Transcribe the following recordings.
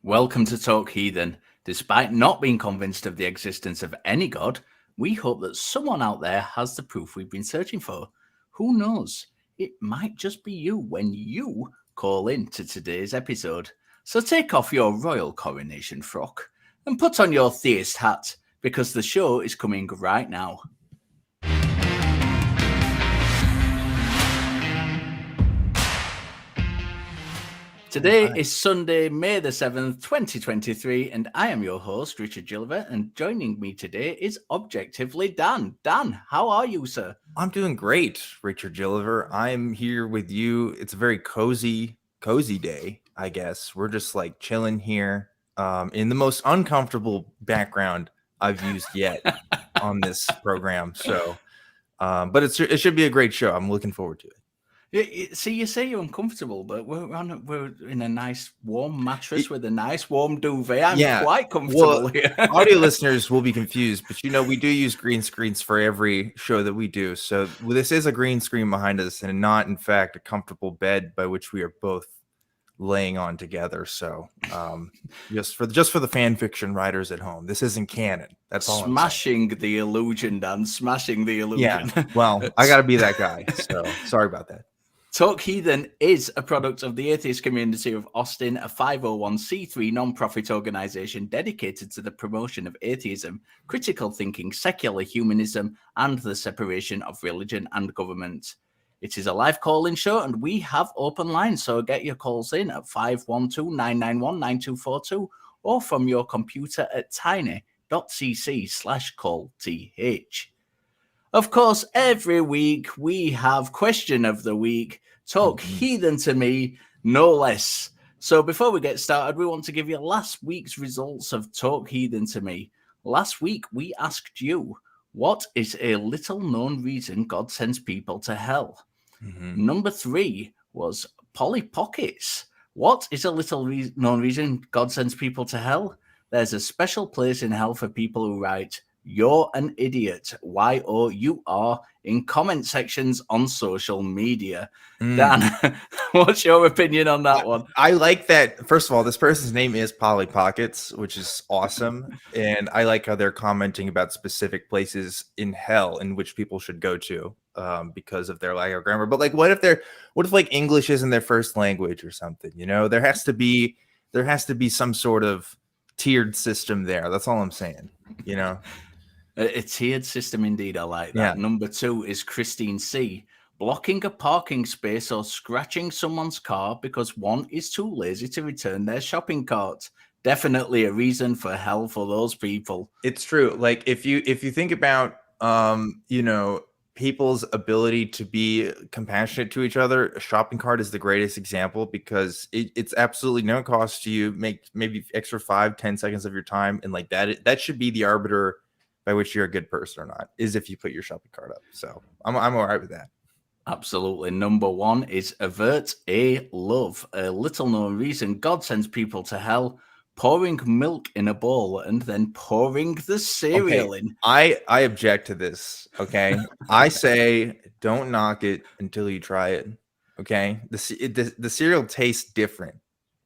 Welcome to Talk Heathen. Despite not being convinced of the existence of any god, we hope that someone out there has the proof we've been searching for. Who knows? It might just be you when you call in to today's episode. So take off your royal coronation frock and put on your theist hat, because the show is coming right now. Today is Sunday, May the 7th, 2023, and I am your host, Richard Gilliver, and joining me today is ObjectivelyDan. Dan, how are you, sir? I'm doing great, Richard Gilliver. I'm here with you. It's a very cozy day, I guess. We're just like chilling here in the most uncomfortable background I've used yet on this program. So, but it should be a great show. I'm looking forward to it. See, you say you're uncomfortable, but we're in a nice warm mattress with a nice warm duvet. I'm quite comfortable here. Audio listeners will be confused, but we do use green screens for every show that we do. So this is a green screen behind us and not, in fact, a comfortable bed by which we are both laying on together. So just for the fan fiction writers at home, this isn't canon. That's all. Smashing the illusion, Dan. Smashing the illusion. Yeah. Well, I got to be that guy. So sorry about that. Talk Heathen is a product of the Atheist Community of Austin, a 501c3 non-profit organization dedicated to the promotion of atheism, critical thinking, secular humanism, and the separation of religion and government. It is a live call-in show, and we have open lines, so get your calls in at 512-991-9242 or from your computer at tiny.cc/callth. Of course, every week we have Question of the Week. Talk Heathen to me, no less. So before we get started, we want to give you last week's results of Talk Heathen to me. Last week, we asked you, what is a little-known reason God sends people to hell? Number 3 was Polly Pockets. What is a little-known reason God sends people to hell? There's a special place in hell for people who write, "You're an idiot, YOUR," in comment sections on social media. Dan, what's your opinion on that one? I like that. First of all, this person's name is Polly Pockets, which is awesome. And I like how they're commenting about specific places in hell in which people should go to because of their lack of grammar. But like, what if like English isn't their first language or something? There has to be some sort of tiered system there. That's all I'm saying. A tiered system indeed. I like that. Yeah. Number 2 is Christine C. Blocking a parking space or scratching someone's car because one is too lazy to return their shopping cart. Definitely a reason for hell for those people. It's true. Like if you think about people's ability to be compassionate to each other, a shopping cart is the greatest example because it's absolutely no cost to you. Make maybe extra 5-10 seconds of your time, and like that should be the arbiter by which you're a good person or not, is if you put your shopping cart up. So I'm all right with that. Absolutely. Number 1 is avert a love. A little known reason God sends people to hell: pouring milk in a bowl and then pouring the cereal in. I object to this. Okay. I say don't knock it until you try it. Okay. The cereal tastes different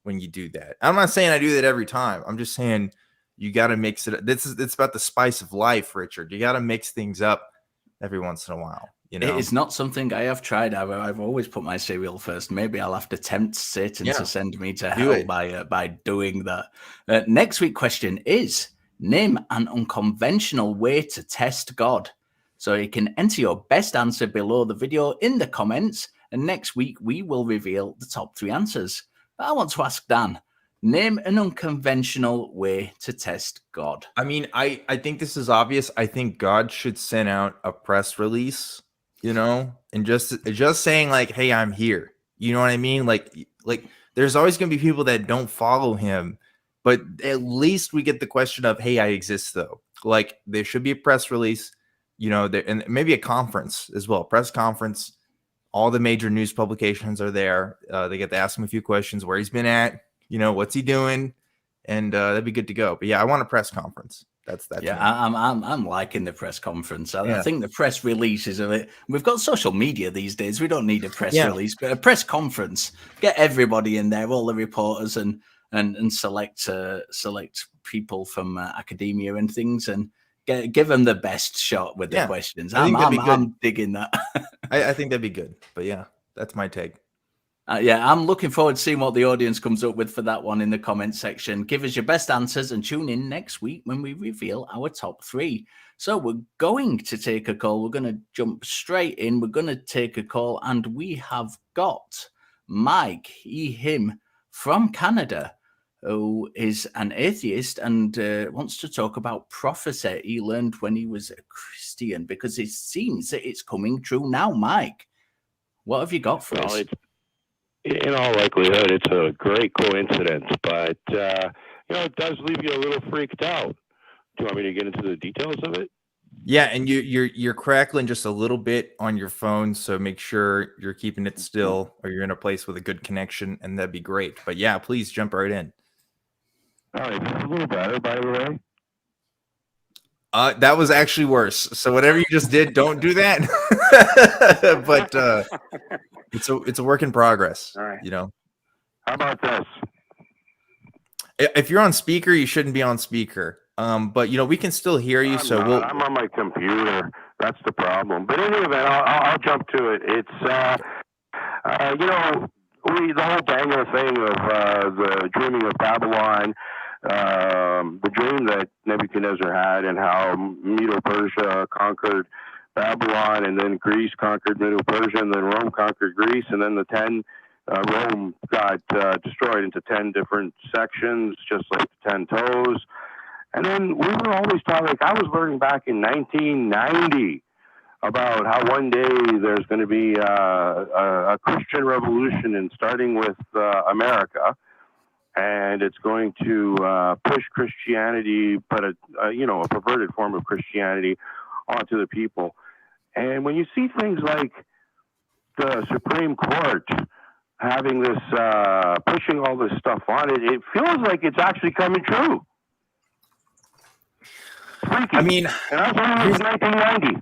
when you do that. I'm not saying I do that every time. I'm just saying you got to mix it. It's about the spice of life, Richard. You got to mix things up every once in a while. It is not something I have tried. I've always put my cereal first. Maybe I'll have to tempt Satan to send me to hell by doing that. Next week's question is, name an unconventional way to test God. So you can enter your best answer below the video in the comments, and next week we will reveal the top 3 answers. But I want to ask Dan, name an unconventional way to test God. I mean, I think this is obvious. I think God should send out a press release, and just saying like, hey, I'm here. You know what I mean? Like there's always going to be people that don't follow him, but at least we get the question of, hey, I exist though. Like there should be a press release, and maybe a conference as well, press conference. All the major news publications are there. They get to ask him a few questions, where he's been at, what's he doing, and that'd be good to go. But yeah, I want a press conference. That's yeah. I'm liking the press conference. I think the press release is a bit. We've got social media these days. We don't need a press release, but a press conference. Get everybody in there, all the reporters, and and select people from academia and things and give them the best shot with the questions. I'm digging that. I think that'd be good. But yeah, that's my take. I'm looking forward to seeing what the audience comes up with for that one in the comment section. Give us your best answers and tune in next week when we reveal our top 3. So we're going to take a call. We're going to jump straight in. We're going to take a call, and we have got Mike, him, from Canada, who is an atheist and wants to talk about prophecy he learned when he was a Christian, because it seems that it's coming true now. Mike, what have you got for us? In all likelihood, it's a great coincidence, but it does leave you a little freaked out. Do you want me to get into the details of it? Yeah, and you're crackling just a little bit on your phone, so make sure you're keeping it still, or you're in a place with a good connection, and that'd be great. But yeah, please jump right in. All right, that's a little better, by the way. That was actually worse. So whatever you just did, don't do that. But it's a work in progress. All right. How about this? If you're on speaker, you shouldn't be on speaker. But we can still hear you. I'm on my computer. That's the problem. But in any event, I'll jump to it. It's the whole Daniel thing of the dreaming of Babylon, the dream that Nebuchadnezzar had, and how Medo-Persia conquered Babylon, and then Greece conquered Medo-Persia, and then Rome conquered Greece, and then Rome got destroyed into 10 different sections, just like the 10 toes. And then we were always taught, like I was learning back in 1990, about how one day there's going to be a Christian revolution, and starting with America, and it's going to push Christianity, but a perverted form of Christianity, onto the people. And when you see things like the Supreme Court having this, pushing all this stuff on it, it feels like it's actually coming true. Freaky. I mean, and that's only in 1990.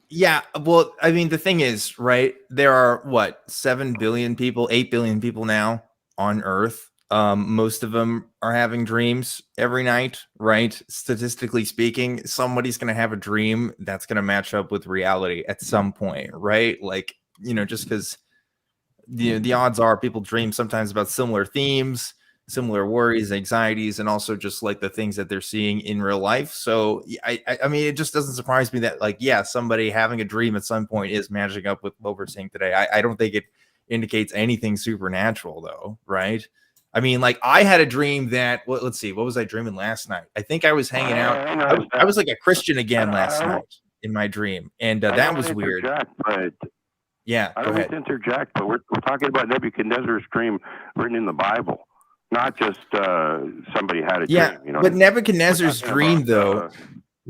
Yeah, well, I mean, the thing is, right, there are, 7 billion people, 8 billion people now on Earth. Most of them are having dreams every night, right? Statistically speaking, somebody's going to have a dream that's going to match up with reality at some point, right? Like, just because the odds are people dream sometimes about similar themes, similar worries, anxieties, and also just like the things that they're seeing in real life. So I mean, it just doesn't surprise me that somebody having a dream at some point is matching up with what we're seeing today. I don't think it indicates anything supernatural though, right? I mean, I had a dream that, let's see, what was I dreaming last night? I think I was hanging out. I was like a Christian again last night in my dream, and that was weird. Yeah, I don't mean to interject, but we're talking about Nebuchadnezzar's dream written in the Bible. Not just somebody had a dream, But Nebuchadnezzar's dream, though,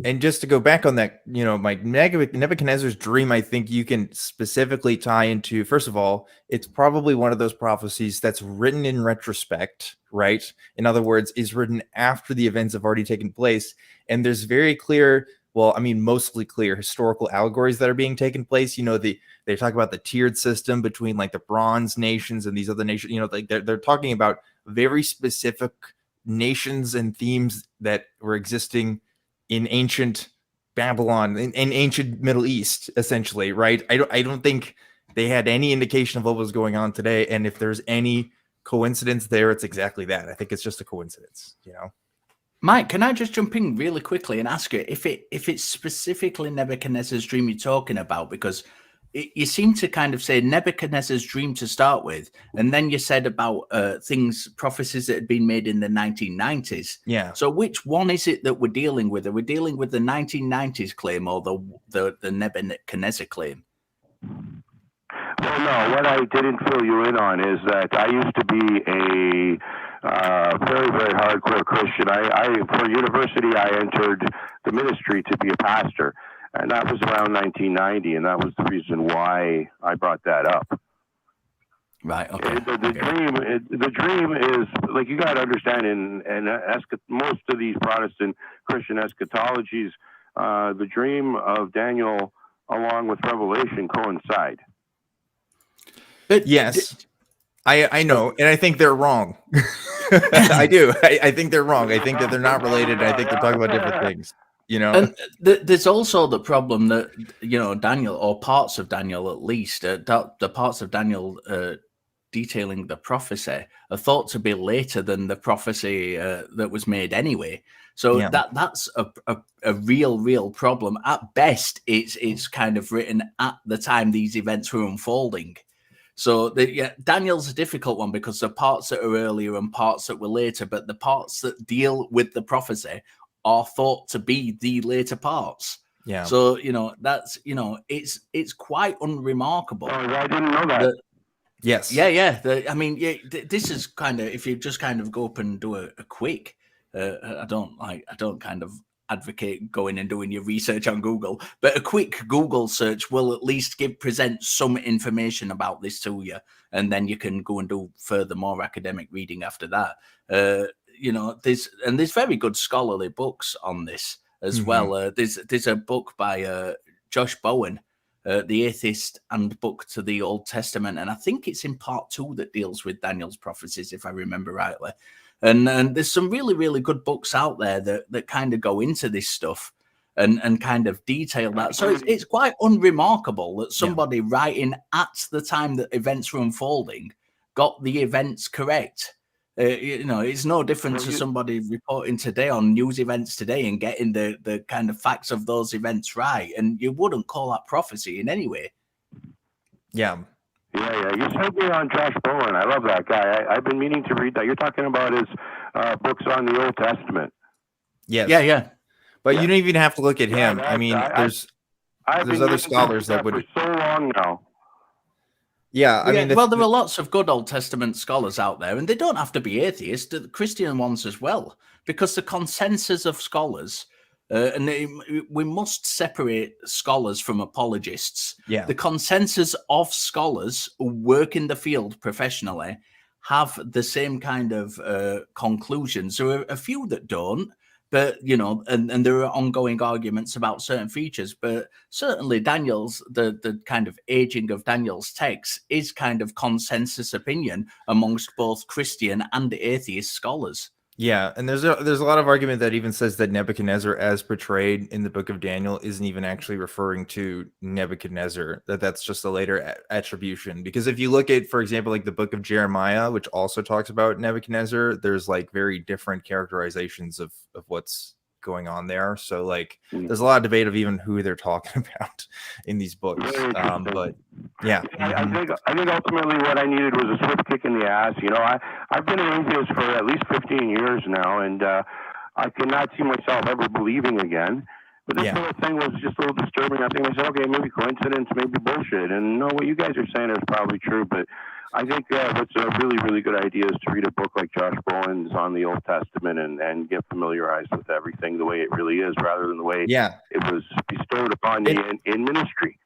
and just to go back on that, Mike, Nebuchadnezzar's dream, I think you can specifically tie into, first of all, it's probably one of those prophecies that's written in retrospect, right? In other words, is written after the events have already taken place. And there's very clear, mostly clear historical allegories that are being taken place. They talk about the tiered system between the bronze nations and these other nations. They're talking about very specific nations and themes that were existing in ancient Babylon, in ancient Middle East, essentially, right? I don't think they had any indication of what was going on today. And if there's any coincidence there, it's exactly that. I think it's just a coincidence, Mike, can I just jump in really quickly and ask you if it's specifically Nebuchadnezzar's dream you're talking about? Because you seem to kind of say Nebuchadnezzar's dream to start with, and then you said about prophecies that had been made in the 1990s. Yeah. So which one is it that we're dealing with? Are we dealing with the 1990s claim or the Nebuchadnezzar claim? Well, no. What I didn't fill you in on is that I used to be a very, very hardcore Christian. For university, I entered the ministry to be a pastor. And that was around 1990, and that was the reason why I brought that up. Right. Okay. The dream is you got to understand in most of these Protestant Christian eschatologies, the dream of Daniel along with Revelation coincide. But yes. I know, and I think they're wrong. I do. I think they're wrong. I think that they're not related. I think they're talking about different things. And there's also the problem that, Daniel, or parts of Daniel at least, the parts of Daniel detailing the prophecy are thought to be later than the prophecy that was made anyway. So that's a real problem. At best, it's kind of written at the time these events were unfolding. So Daniel's a difficult one because the parts that are earlier and parts that were later, but the parts that deal with the prophecy are thought to be the later parts. Yeah. So, that's, it's quite unremarkable. Oh, I didn't know that. Yes. Yeah. This is kind of, if you just kind of go up and do a quick, I don't kind of advocate going and doing your research on Google, but a quick Google search will at least present some information about this to you, and then you can go and do further, more academic reading after that. There's very good scholarly books on this as well. There's a book by Josh Bowen, The Atheist Handbook to the Old Testament, and I think it's in part 2 that deals with Daniel's prophecies, if I remember rightly. And there's some really, really good books out there that kind of go into this stuff and kind of detail that. So it's quite unremarkable that somebody writing at the time that events were unfolding got the events correct. It's no different to somebody reporting today on news events today and getting the kind of facts of those events right. And you wouldn't call that prophecy in any way. Yeah. Yeah. You sent me on Josh Bowen. I love that guy. I've been meaning to read that. You're talking about his books on the Old Testament. Yes. Yeah. But you don't even have to look at him. I mean, there's other scholars that would. For so long now. Yeah, I mean, there are lots of good Old Testament scholars out there, and they don't have to be atheists, the Christian ones as well, because the consensus of scholars, we must separate scholars from apologists. Yeah. The consensus of scholars who work in the field professionally have the same kind of conclusions. There are a few that don't, but, and there are ongoing arguments about certain features, but certainly Daniel's, the kind of aging of Daniel's text is kind of consensus opinion amongst both Christian and atheist scholars. Yeah, and there's a lot of argument that even says that Nebuchadnezzar, as portrayed in the book of Daniel, isn't even actually referring to Nebuchadnezzar, that's just a later attribution. Because if you look at, for example, like the book of Jeremiah, which also talks about Nebuchadnezzar, there's like very different characterizations of what's going on there. So like there's a lot of debate of even who they're talking about in these books. But yeah. I think ultimately what I needed was a swift kick in the ass. I've been an atheist for at least 15 years now, and I cannot see myself ever believing again. But this whole thing was just a little disturbing. I think I said, okay, maybe coincidence, maybe bullshit. And no, what you guys are saying is probably true, but I think what's a really, really good idea is to read a book like Josh Bowen's on the Old Testament and get familiarized with everything the way it really is, rather than the way it was bestowed upon you in ministry.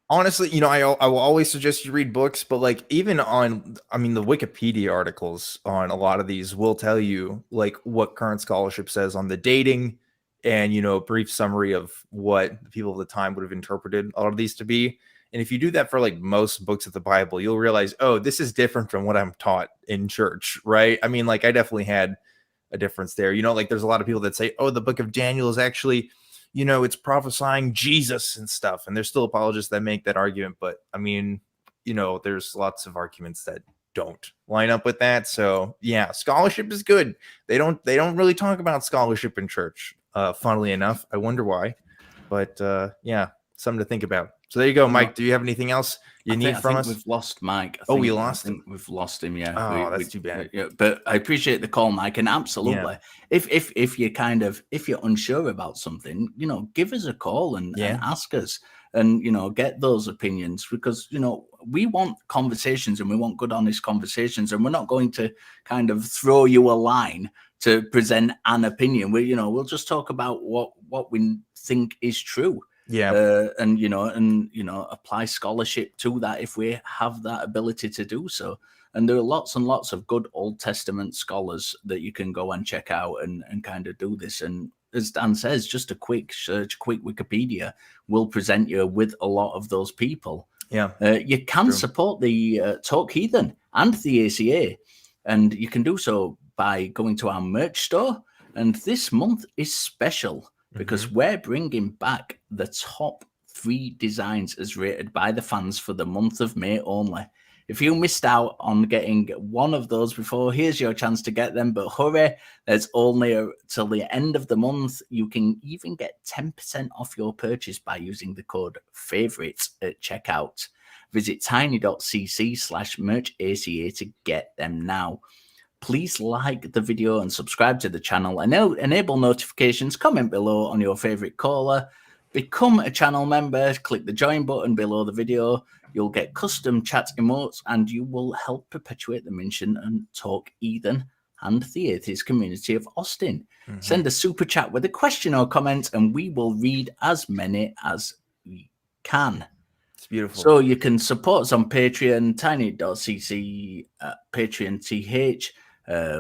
Honestly, I will always suggest you read books, but like even on, the Wikipedia articles on a lot of these will tell you like what current scholarship says on the dating and, a brief summary of what the people of the time would have interpreted a lot of these to be. And if you do that for like most books of the Bible, you'll realize, oh, this is different from what I'm taught in church, right? I mean, like I definitely had a difference there. Like there's a lot of people that say, oh, the book of Daniel is actually, it's prophesying Jesus and stuff. And there's still apologists that make that argument. But I mean, there's lots of arguments that don't line up with that. So yeah, scholarship is good. They don't really talk about scholarship in church, funnily enough. I wonder why. But yeah, something to think about. So there you go, Mike. Do you have anything else you need from us? We've lost Mike. We lost him. We've lost him. Yeah. Oh, that's too bad. Yeah, but I appreciate the call, Mike, and absolutely. Yeah. If you're unsure about something, give us a call and ask us, and get those opinions, because we want conversations and we want good, honest conversations, and we're not going to kind of throw you a line to present an opinion. We'll just talk about what we think is true. Yeah. And apply scholarship to that if we have that ability to do so. And there are lots and lots of good Old Testament scholars that you can go and check out and kind of do this. And as Dan says, just a quick search, quick Wikipedia will present you with a lot of those people. Yeah. You can support the Talk Heathen and the ACA. And you can do so by going to our merch store. And this month is special because we're bringing back the top 3 designs as rated by the fans for the month of May only. If you missed out on getting one of those before, here's your chance to get them. But hurry, there's only till the end of the month. You can even get 10% off your purchase by using the code FAVORITE at checkout. Visit tiny.cc/merchaca to get them now. Please like the video and subscribe to the channel. Enable notifications, comment below on your favorite caller. Become a channel member, click the join button below the video. You'll get custom chat emotes and you will help perpetuate the mention and talk Heathen and the Atheist Community of Austin. Send a super chat with a question or comment and we will read as many as we can. It's beautiful. So you can support us on Patreon, tiny.cc, Patreon.th.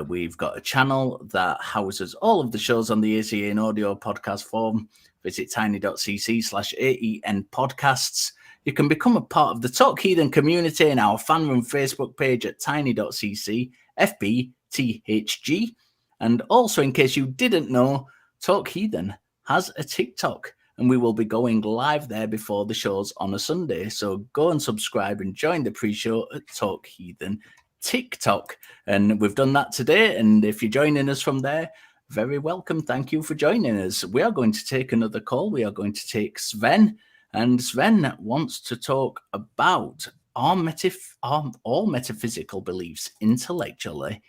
We've got a channel that houses all of the shows on the ACA in audio podcast form. Visit tiny.cc/AEN podcasts. You can become a part of the Talk Heathen community in our fan room Facebook page at tiny.cc FBTHG. And also, in case you didn't know, Talk Heathen has a TikTok, and we will be going live there before the shows on a Sunday. So go and subscribe and join the pre-show at Talk Heathen TikTok. And we've done that today. And if you're joining us from there, very welcome. Thank you for joining us. We are going to take another call. We are going to take Sven. And Sven wants to talk about all metaphysical beliefs intellectually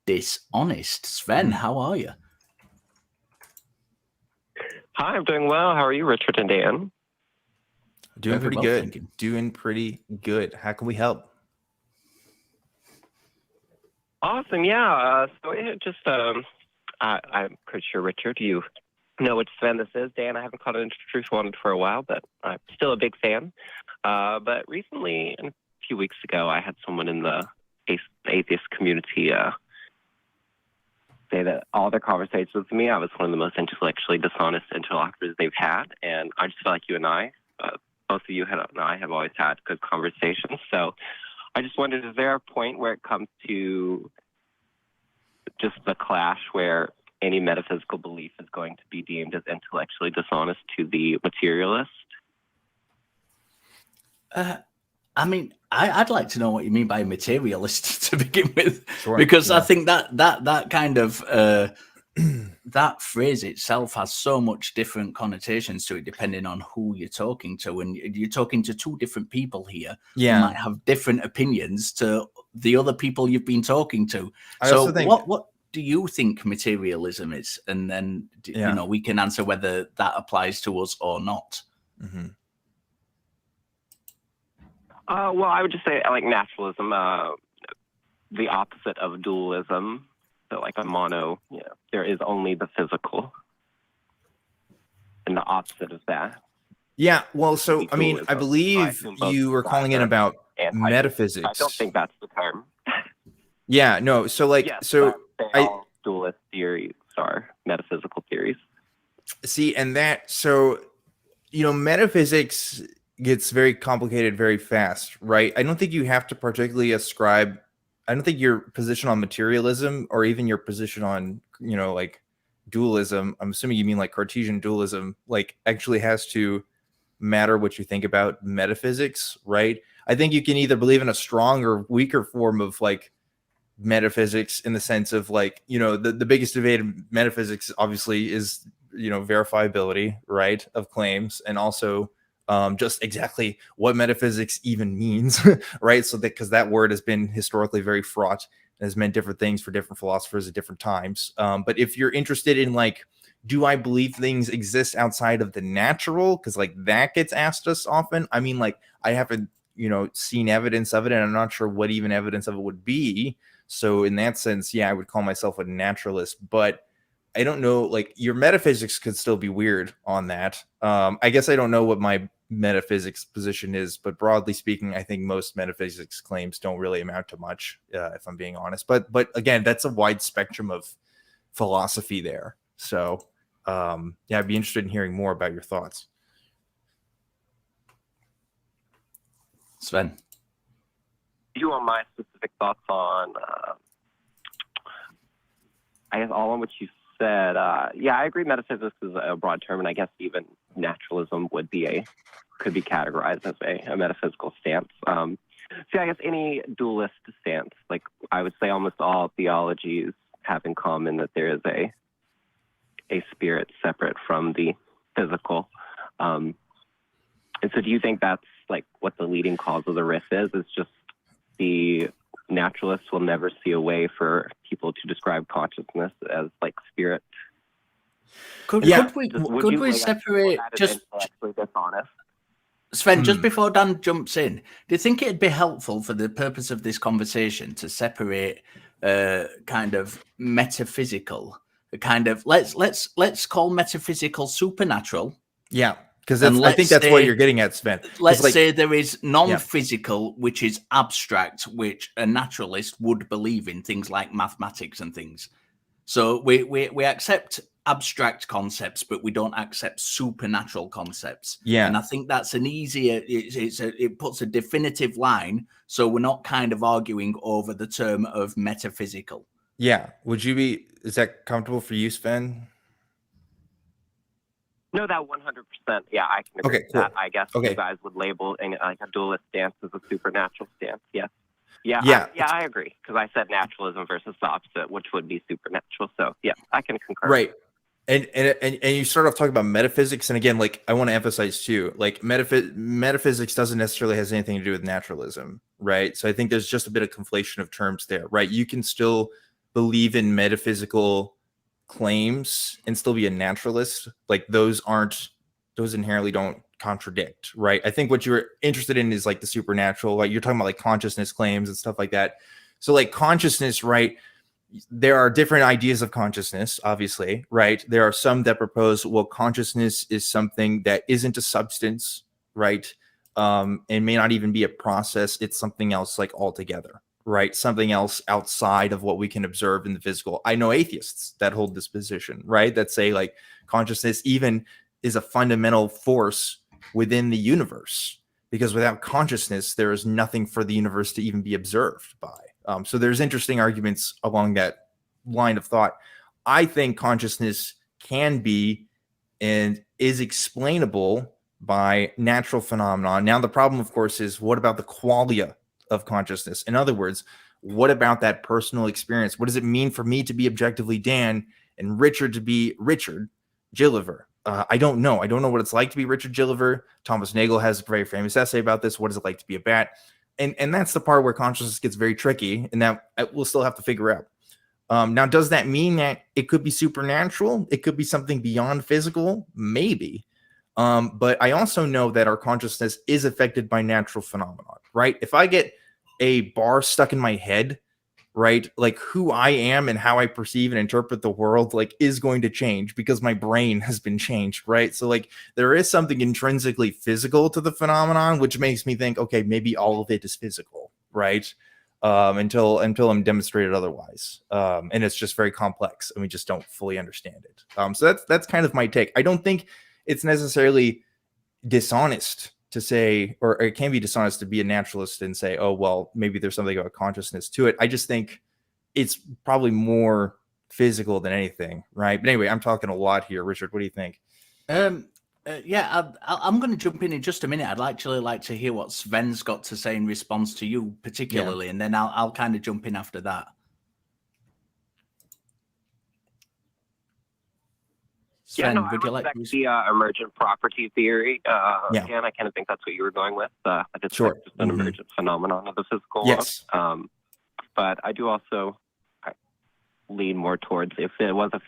dishonest. Sven, how are you? Hi, I'm doing well. How are you, Richard and Dan? Doing Very pretty well, good. thank you. Doing pretty good. How can we help? Awesome. Yeah. So it just, I'm pretty sure, Richard, you know which Sven this is. Dan, I haven't caught an introduction on it for a while, but I'm still a big fan. But recently, a few weeks ago, I had someone in the atheist community say that all their conversations with me, I was one of the most intellectually dishonest interlocutors they've had. And I just feel like you and I, both of you and I have always had good conversations. So I just wondered, is there a point where it comes to just the clash where any metaphysical belief is going to be deemed as intellectually dishonest to the materialist? I mean, I'd like to know what you mean by materialist to begin with, Sure, because yeah. I think that kind of that phrase itself has so much different connotations to it depending on who you're talking to, and you're talking to 2 different people here who might have different opinions to the other people you've been talking to. I So also think, what do you think materialism is? And then you know, we can answer whether that applies to us or not. Well, I would just say like naturalism, the opposite of dualism. So like a mono, there is only the physical. And the opposite of that. Yeah, well, so, I mean, I believe you were calling in about metaphysics. I don't think that's the term. Yeah, no, so like, Yes, so all dualist theories are metaphysical theories. See, and that, so, you know, metaphysics gets very complicated very fast, right? I don't think you have to particularly ascribe, I don't think your position on materialism or even your position on, you know, like dualism, I'm assuming you mean like Cartesian dualism, like actually has to matter what you think about metaphysics, right? I think you can either believe in a strong or weaker form of like metaphysics in the sense of like, you know, the biggest debate in metaphysics obviously is, you know, verifiability, right, of claims, and also just exactly what metaphysics even means, right? So that, because that word has been historically very fraught and has meant different things for different philosophers at different times. But if you're interested in like, do I believe things exist outside of the natural? Because like that gets asked us often. I mean, like I haven't, you know, seen evidence of it, and I'm not sure what even evidence of it would be. So in that sense, yeah, I would call myself a naturalist, but I don't know, like your metaphysics could still be weird on that. I guess I don't know what my metaphysics position is, but broadly speaking, I think most metaphysics claims don't really amount to much, if I'm being honest. But again, that's a wide spectrum of philosophy there. So yeah, I'd be interested in hearing more about your thoughts. Sven. you on my specific thoughts on, I guess, all on what you said. Yeah, I agree. Metaphysics is a broad term, and I guess even naturalism could be categorized as a metaphysical stance. So I guess any dualist stance, like I would say almost all theologies have in common that there is a spirit separate from the physical. And so do you think that's like what the leading cause of the rift is? It's just the naturalists will never see a way for people to describe consciousness as like spirit. Could we separate just dishonest? Sven, just before Dan jumps in, do you think it'd be helpful for the purpose of this conversation to separate kind of metaphysical, kind of let's call metaphysical supernatural? Yeah, because I think that's what you're getting at, Sven. Let's say there is non-physical, which is abstract, which a naturalist would believe in, things like mathematics and things. So we accept abstract concepts, but we don't accept supernatural concepts. Yeah, and I think that's an easier. It puts a definitive line, so we're not kind of arguing over the term of metaphysical. Yeah, is that comfortable for you, Sven? No, that 100%. Yeah, I can agree with that. I guess you guys would label like a dualist stance as a supernatural stance. Yes. Yeah, I agree, because I said naturalism versus the opposite, which would be supernatural. So yeah, I can concur. Right. And you start off talking about metaphysics, and again, like I want to emphasize too, like metaphysics doesn't necessarily has anything to do with naturalism, right? So I think there's just a bit of conflation of terms there, right? You can still believe in metaphysical claims and still be a naturalist. Like those inherently don't contradict, right? I think what you're interested in is like the supernatural, like you're talking about like consciousness claims and stuff like that. So like consciousness, right? There are different ideas of consciousness, obviously, right? There are some that propose, well, consciousness is something that isn't a substance, right? And may not even be a process. It's something else like altogether, right? Something else outside of what we can observe in the physical. I know atheists that hold this position, right? That say like consciousness even is a fundamental force within the universe, because without consciousness, there is nothing for the universe to even be observed by. So there's interesting arguments along that line of thought. I think consciousness can be and is explainable by natural phenomena. Now, the problem, of course, is what about the qualia of consciousness? In other words, what about that personal experience? What does it mean for me to be objectively Dan and Richard to be Richard Gilliver? I don't know. I don't know what it's like to be Richard Gilliver. Thomas Nagel has a very famous essay about this. What is it like to be a bat? And that's the part where consciousness gets very tricky, and that we'll still have to figure out. Now, does that mean that it could be supernatural? It could be something beyond physical? Maybe. But I also know that our consciousness is affected by natural phenomena, right? If I get a bar stuck in my head, right, like who I am and how I perceive and interpret the world, like is going to change because my brain has been changed, right? So like there is something intrinsically physical to the phenomenon, which makes me think, okay, maybe all of it is physical, right? Until I'm demonstrated otherwise. And it's just very complex and we just don't fully understand it. So that's kind of my take. I don't think it's necessarily dishonest to say, or it can be dishonest to be a naturalist and say, oh, well, maybe there's something about consciousness to it. I just think it's probably more physical than anything, right? But anyway, I'm talking a lot here. Richard, what do you think? Yeah, I'm going to jump in just a minute. I'd actually like to hear what Sven's got to say in response to you particularly, and then I'll kind of jump in after that. Sven, would you like to the emergent property theory? Again, I kind of think that's what you were going with. That it's just an emergent phenomenon of the physical world. But I do also lean more towards, if it was a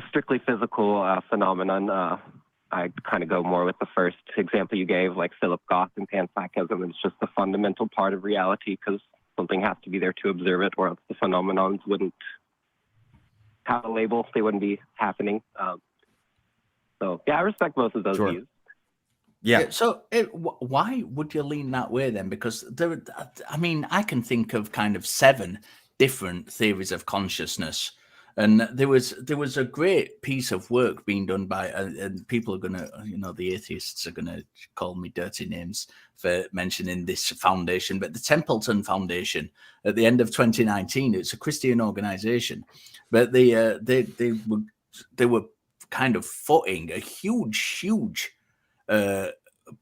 strictly physical phenomenon, I kind of go more with the first example you gave, like Philip Goff and panpsychism. It's just a fundamental part of reality because something has to be there to observe it, or else the phenomenons wouldn't have a label, they wouldn't be happening. So yeah, I respect both of those views. Yeah. So why would you lean that way then? Because I can think of kind of 7 different theories of consciousness. And there was a great piece of work being done by, and people are gonna, the atheists are gonna call me dirty names for mentioning this foundation, but the Templeton Foundation at the end of 2019, it's a Christian organization, but they were kind of footing a huge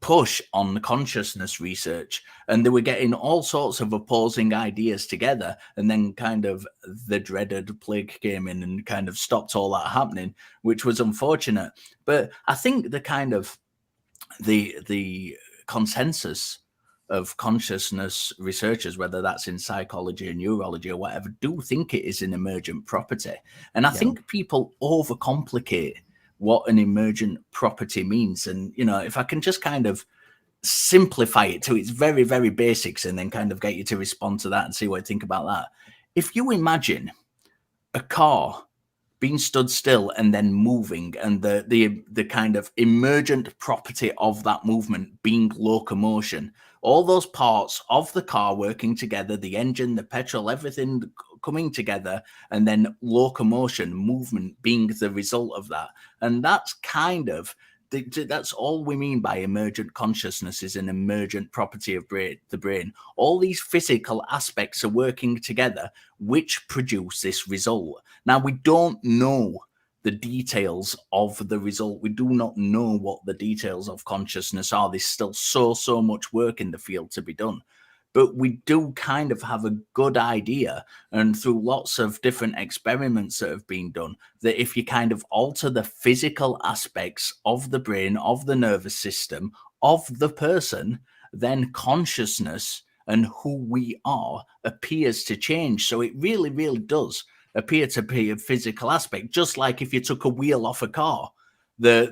push on the consciousness research, and they were getting all sorts of opposing ideas together, and then kind of the dreaded plague came in and kind of stopped all that happening, which was unfortunate. But I think the kind of the consensus of consciousness researchers, whether that's in psychology or neurology or whatever, do think it is an emergent property. And I think people overcomplicate what an emergent property means. And, if I can just kind of simplify it to its very, very basics and then kind of get you to respond to that and see what you think about that. If you imagine a car being stood still and then moving, and the kind of emergent property of that movement being locomotion, all those parts of the car working together, the engine, the petrol, everything coming together, and then locomotion, movement being the result of that. And that's kind of, that's all we mean by emergent consciousness, is an emergent property of the brain. All these physical aspects are working together, which produce this result. Now, we don't know the details of the result. We do not know what the details of consciousness are. There's still so much work in the field to be done. But we do kind of have a good idea, and through lots of different experiments that have been done, that if you kind of alter the physical aspects of the brain, of the nervous system, of the person, then consciousness and who we are appears to change. So it really, really does appear to be a physical aspect, just like if you took a wheel off a car, the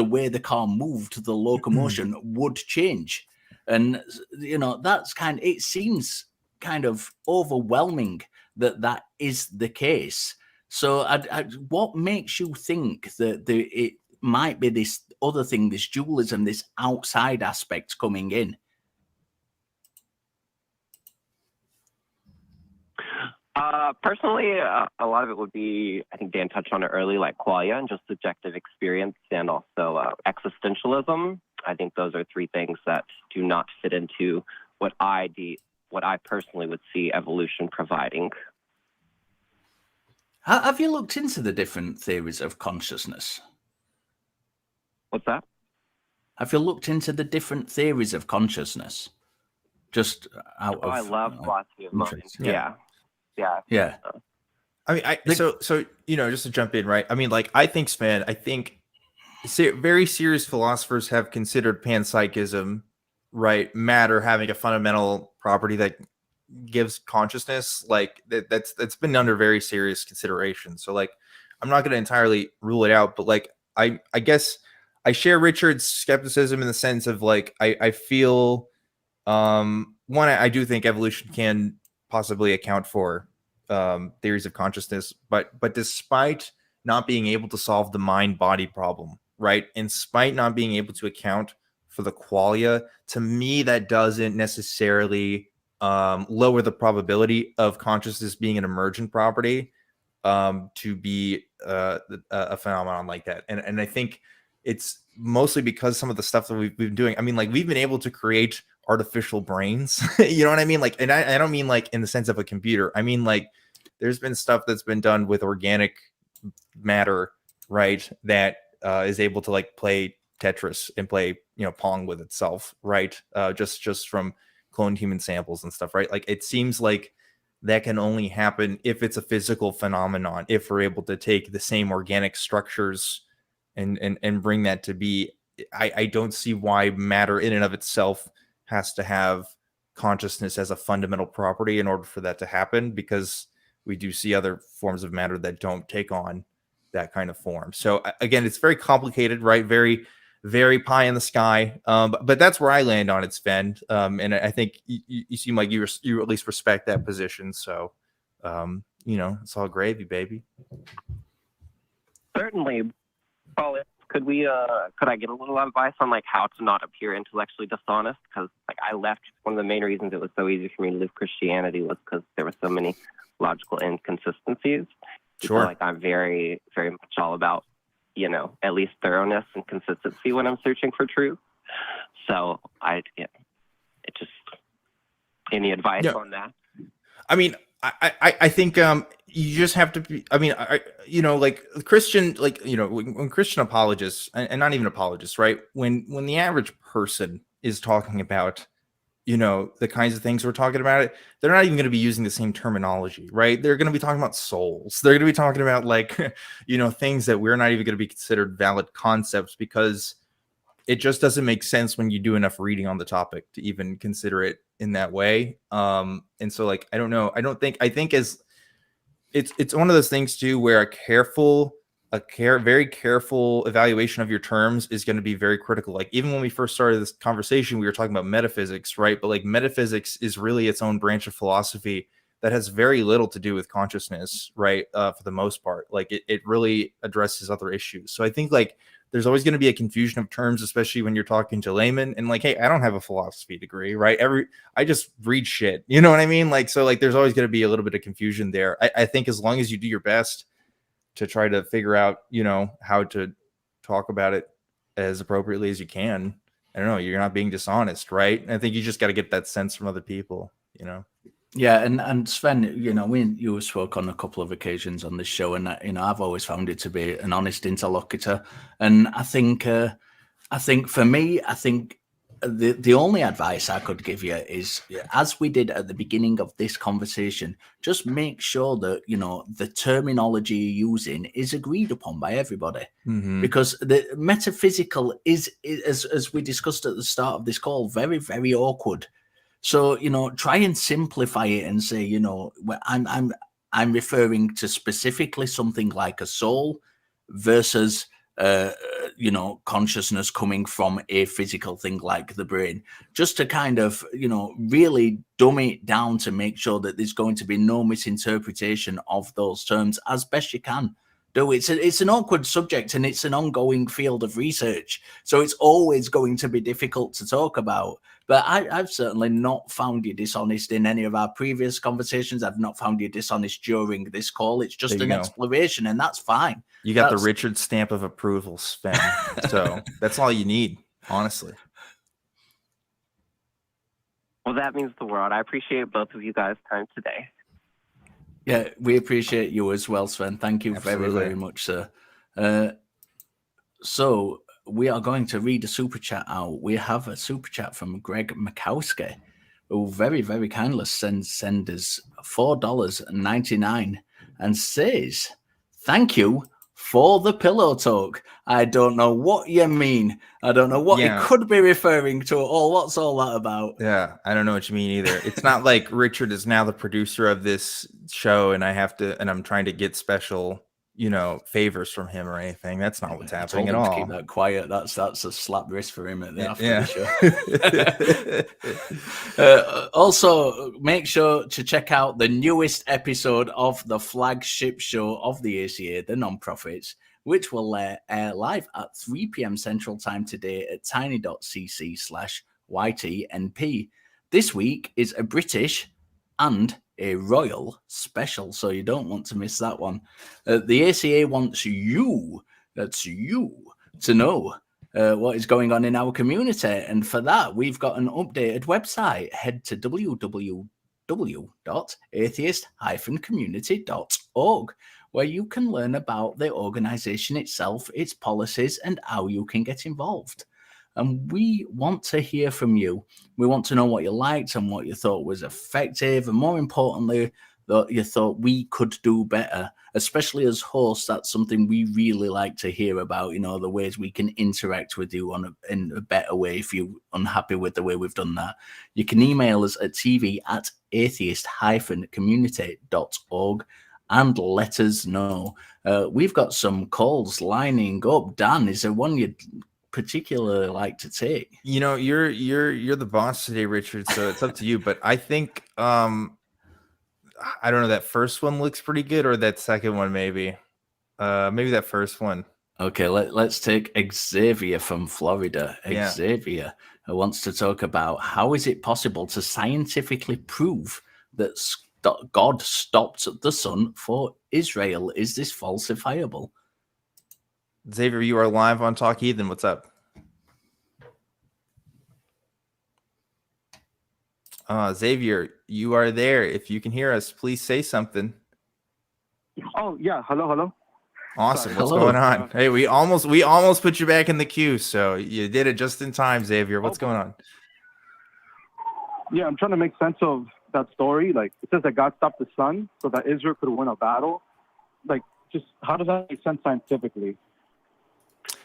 way the car moved, the locomotion would change. And, that's it seems kind of overwhelming that is the case. So what makes you think that it might be this other thing, this dualism, this outside aspect coming in? Personally, a lot of it would be, I think Dan touched on it early, like qualia and just subjective experience, and also existentialism. I think those are three things that do not fit into what I personally would see evolution providing. Have you looked into the different theories of consciousness? What's that? Have you looked into the different theories of consciousness? Just out of... I love philosophy of mind. Yeah. I mean, so just to jump in, right? I mean, like, I think, Sven, very serious philosophers have considered panpsychism, right? Matter having a fundamental property that gives consciousness, like that's been under very serious consideration. So, like, I'm not going to entirely rule it out, but like, I guess I share Richard's skepticism in the sense of, like, I feel, I do think evolution can possibly account for theories of consciousness, but despite not being able to solve the mind-body problem, right, in spite not being able to account for the qualia, to me that doesn't necessarily lower the probability of consciousness being an emergent property to be a phenomenon like that. And I think it's mostly because some of the stuff that we've been doing, I mean, like, we've been able to create artificial brains, you know what I mean? Like, and I don't mean like in the sense of a computer. I mean, like, there's been stuff that's been done with organic matter, right, that is able to, like, play Tetris and play, Pong with itself, right? Just from cloned human samples and stuff, right? Like, it seems like that can only happen if it's a physical phenomenon, if we're able to take the same organic structures and bring that to be. I don't see why matter in and of itself has to have consciousness as a fundamental property in order for that to happen, because we do see other forms of matter that don't take on that kind of form. So again, it's very complicated, right? Very, very pie in the sky. But that's where I land on it, Sven. And I think you seem like you at least respect that position. So, it's all gravy, baby. Certainly. Paul, could I get a little advice on, like, how to not appear intellectually dishonest? Because, like, I left, one of the main reasons it was so easy for me to leave Christianity was because there were so many logical inconsistencies. Sure. Like I'm very, very much all about, at least thoroughness and consistency when I'm searching for truth. So any advice on that? I mean, I think you just have to be. I mean, like Christian, when Christian apologists and not even apologists, right? When the average person is talking about, the kinds of things we're talking about, they're not even going to be using the same terminology, right? They're going to be talking about souls. They're going to be talking about things that we're not even going to be considered valid concepts, because it just doesn't make sense when you do enough reading on the topic to even consider it in that way. And so I don't know. I think as it's one of those things too, where very careful evaluation of your terms is going to be very critical. Like even when we first started this conversation, we were talking about metaphysics, right? But metaphysics is really its own branch of philosophy that has very little to do with consciousness, right? For the most part, it really addresses other issues. So I think there's always going to be a confusion of terms, especially when you're talking to laymen. And hey, I don't have a philosophy degree, right? I just read shit. You know what I mean? There's always going to be a little bit of confusion there. I think as long as you do your best to try to figure out, how to talk about it as appropriately as you can, I don't know, you're not being dishonest, right? And I think you just got to get that sense from other people, Yeah, and Sven, you spoke on a couple of occasions on this show, and I've always found it to be an honest interlocutor. And I think for me, the only advice I could give you is, as we did at the beginning of this conversation, just make sure that the terminology you're using is agreed upon by everybody, because the metaphysical is as we discussed at the start of this call, very, very awkward. So, try and simplify it and say, I'm referring to specifically something like a soul versus, consciousness coming from a physical thing like the brain, just to kind of, really dumb it down to make sure that there's going to be no misinterpretation of those terms as best you can. It's an awkward subject, and it's an ongoing field of research. So it's always going to be difficult to talk about. But I've certainly not found you dishonest in any of our previous conversations. I've not found you dishonest during this call. It's just an exploration, and that's fine. You got the Richard stamp of approval, Sven. So that's all you need, honestly. Well, that means the world. I appreciate both of you guys' time today. Yeah, we appreciate you as well, Sven. Thank you very, very much, sir. So we are going to read a super chat out. We have a super chat from Greg Makowski, who very, very kindly sends us $4.99 and says, "Thank you for the pillow talk. I don't know what you mean. I don't know what it could be referring to, or what's all that about." Yeah, I don't know what you mean either. It's not like Richard is now the producer of this show and I'm trying to get special, favors from him or anything. That's not what's happening at all. To keep that quiet. That's a slap wrist for him at the after the show. Also, make sure to check out the newest episode of the flagship show of the ACA, the Nonprofits, which will air live at 3 p.m. Central Time today at tiny.cc/YTNP. This week is a British and a royal special, so you don't want to miss that one. The ACA wants you, that's you, to know what is going on in our community, and for that we've got an updated website. Head to www.atheist-community.org, where you can learn about the organization itself, its policies, and how you can get involved. And we want to hear from you. We want to know what you liked and what you thought was effective, and more importantly, that you thought we could do better. Especially as hosts, that's something we really like to hear about, the ways we can interact with you in a better way. If you're unhappy with the way we've done that, you can email us at tv@atheist-community.org and let us know. We've got some calls lining up. Dan, is there one you'd particularly like to take? You're the boss today, Richard, so it's up to you. But I think I don't know, that first one looks pretty good, or that second one maybe that first one. Okay, let's take Xavier from Florida. Yeah. Xavier wants to talk about how is it possible to scientifically prove that God stopped the sun for Israel. Is this falsifiable? Xavier, you are live on Talk Heathen. What's up? Xavier, you are there. If you can hear us, please say something. Oh yeah, hello. Awesome. Sorry. What's Hello. going on? Hey, we almost put you back in the queue, so you did it just in time, Xavier. What's going on? Yeah, I'm trying to make sense of that story. Like, it says that God stopped the sun so that Israel could win a battle. Like, just how does that make sense scientifically?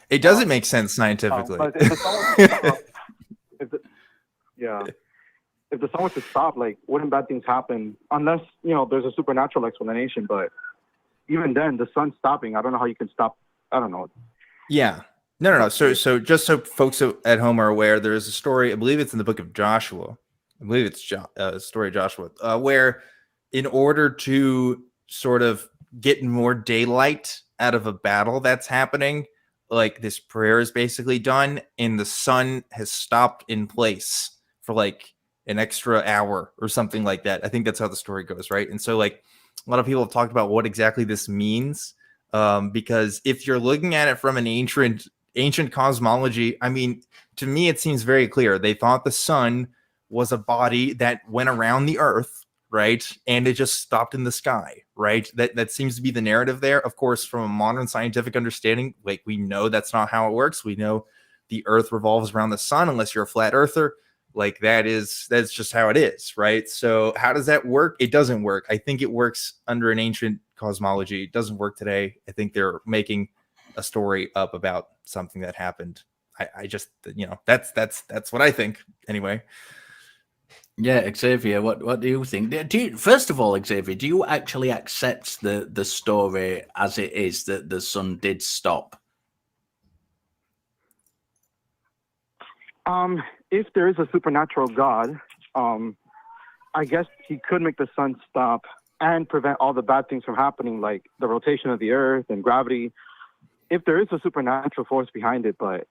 It doesn't make sense scientifically. But if the sun was to stop, if the sun was to stop, like, wouldn't bad things happen? Unless, there's a supernatural explanation. But even then, the sun stopping, I don't know how you can stop. I don't know. Yeah. No. So just so folks at home are aware, there is a story, I believe it's in the book of Joshua. I believe it's a story of Joshua, where in order to sort of get more daylight out of a battle that's happening, like this prayer is basically done and the sun has stopped in place for like an extra hour or something like that. I think that's how the story goes, right? And so like a lot of people have talked about what exactly this means, because if you're looking at it from an ancient cosmology, I mean, to me, it seems very clear. They thought the sun was a body that went around the earth, right? And it just stopped in the sky, right? That seems to be the narrative there. Of course, from a modern scientific understanding, like we know that's not how it works. We know the earth revolves around the sun unless you're a flat earther. Like that's just how it is, right? So how does that work? It doesn't work. I think it works under an ancient cosmology. It doesn't work today. I think they're making a story up about something that happened. I just, that's what I think anyway. Yeah, Xavier, what do you think? First of all, Xavier, do you actually accept the story as it is, that the sun did stop? If there is a supernatural God, I guess he could make the sun stop and prevent all the bad things from happening, like the rotation of the earth and gravity. If there is a supernatural force behind it, but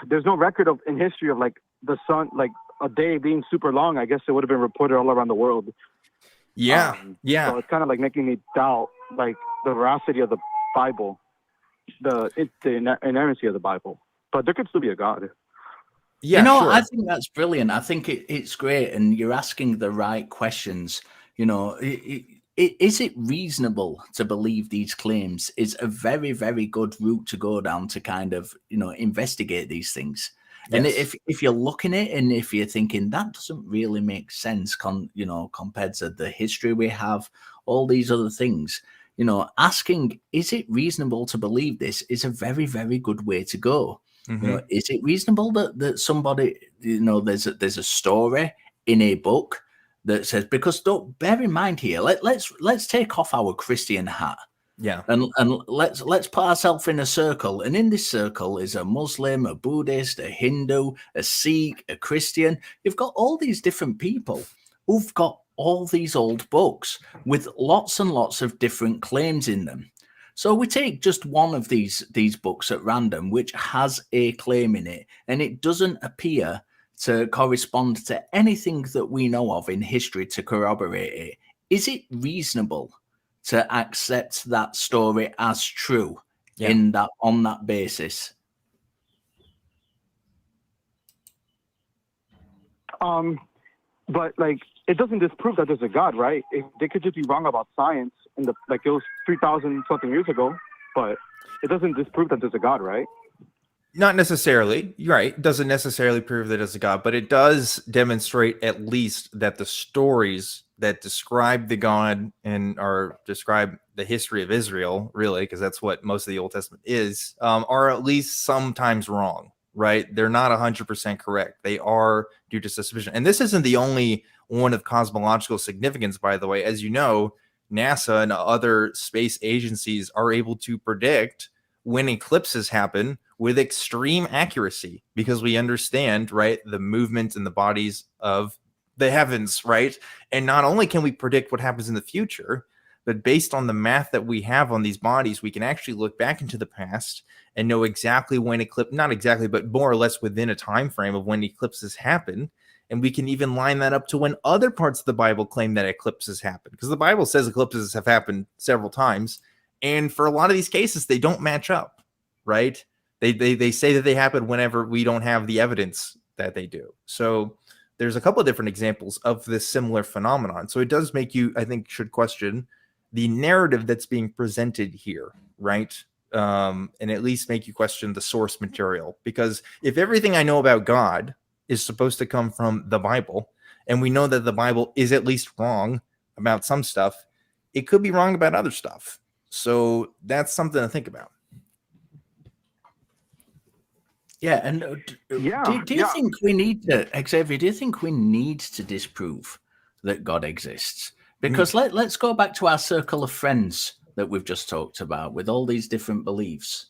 there's no record in history of like the sun, like a day being super long. I guess it would have been reported all around the world. Yeah. So it's kind of like making me doubt like the veracity of the Bible, the inerrancy of the Bible. But there could still be a God. Yeah, sure. I think that's brilliant. I think it's great, and you're asking the right questions. Is it reasonable to believe these claims? Is a very, very good route to go down to kind of, investigate these things. Yes. And if you're looking at it and if you're thinking that doesn't really make sense, compared to the history we have, all these other things, asking, is it reasonable to believe this, is a very, very good way to go. Mm-hmm. Is it reasonable that somebody, there's a story in a book that says, because don't bear in mind here, let's take off our Christian hat. Yeah. And let's put ourselves in a circle. And in this circle is a Muslim, a Buddhist, a Hindu, a Sikh, a Christian. You've got all these different people who've got all these old books with lots and lots of different claims in them. So we take just one of these books at random, which has a claim in it, and it doesn't appear to correspond to anything that we know of in history to corroborate it. Is it reasonable to accept that story as true on that basis? But like, it doesn't disprove that there's a God, right? They could just be wrong about science it was 3,000 something years ago, but it doesn't disprove that there's a God, right? Not necessarily. You're right. It doesn't necessarily prove that it's a God, but it does demonstrate at least that the stories that describe the God and describe the history of Israel, really, because that's what most of the Old Testament is, are at least sometimes wrong, right? They're not 100% correct. They are due to suspicion. And this isn't the only one of cosmological significance, by the way. As you know, NASA and other space agencies are able to predict when eclipses happen with extreme accuracy, because we understand, right, the movement and the bodies of the heavens, right? And not only can we predict what happens in the future, but based on the math that we have on these bodies, we can actually look back into the past and know exactly when not exactly, but more or less within a time frame of when eclipses happen. And we can even line that up to when other parts of the Bible claim that eclipses happen, because the Bible says eclipses have happened several times. And for a lot of these cases, they don't match up, right? They say that they happen whenever we don't have the evidence that they do. So there's a couple of different examples of this similar phenomenon. So it does make you, I think, should question the narrative that's being presented here, right? And at least make you question the source material. Because if everything I know about God is supposed to come from the Bible, and we know that the Bible is at least wrong about some stuff, it could be wrong about other stuff. So that's something to think about. Yeah, and do you think we need to, Xavier, do you think we need to disprove that God exists? Because let's go back to our circle of friends that we've just talked about with all these different beliefs.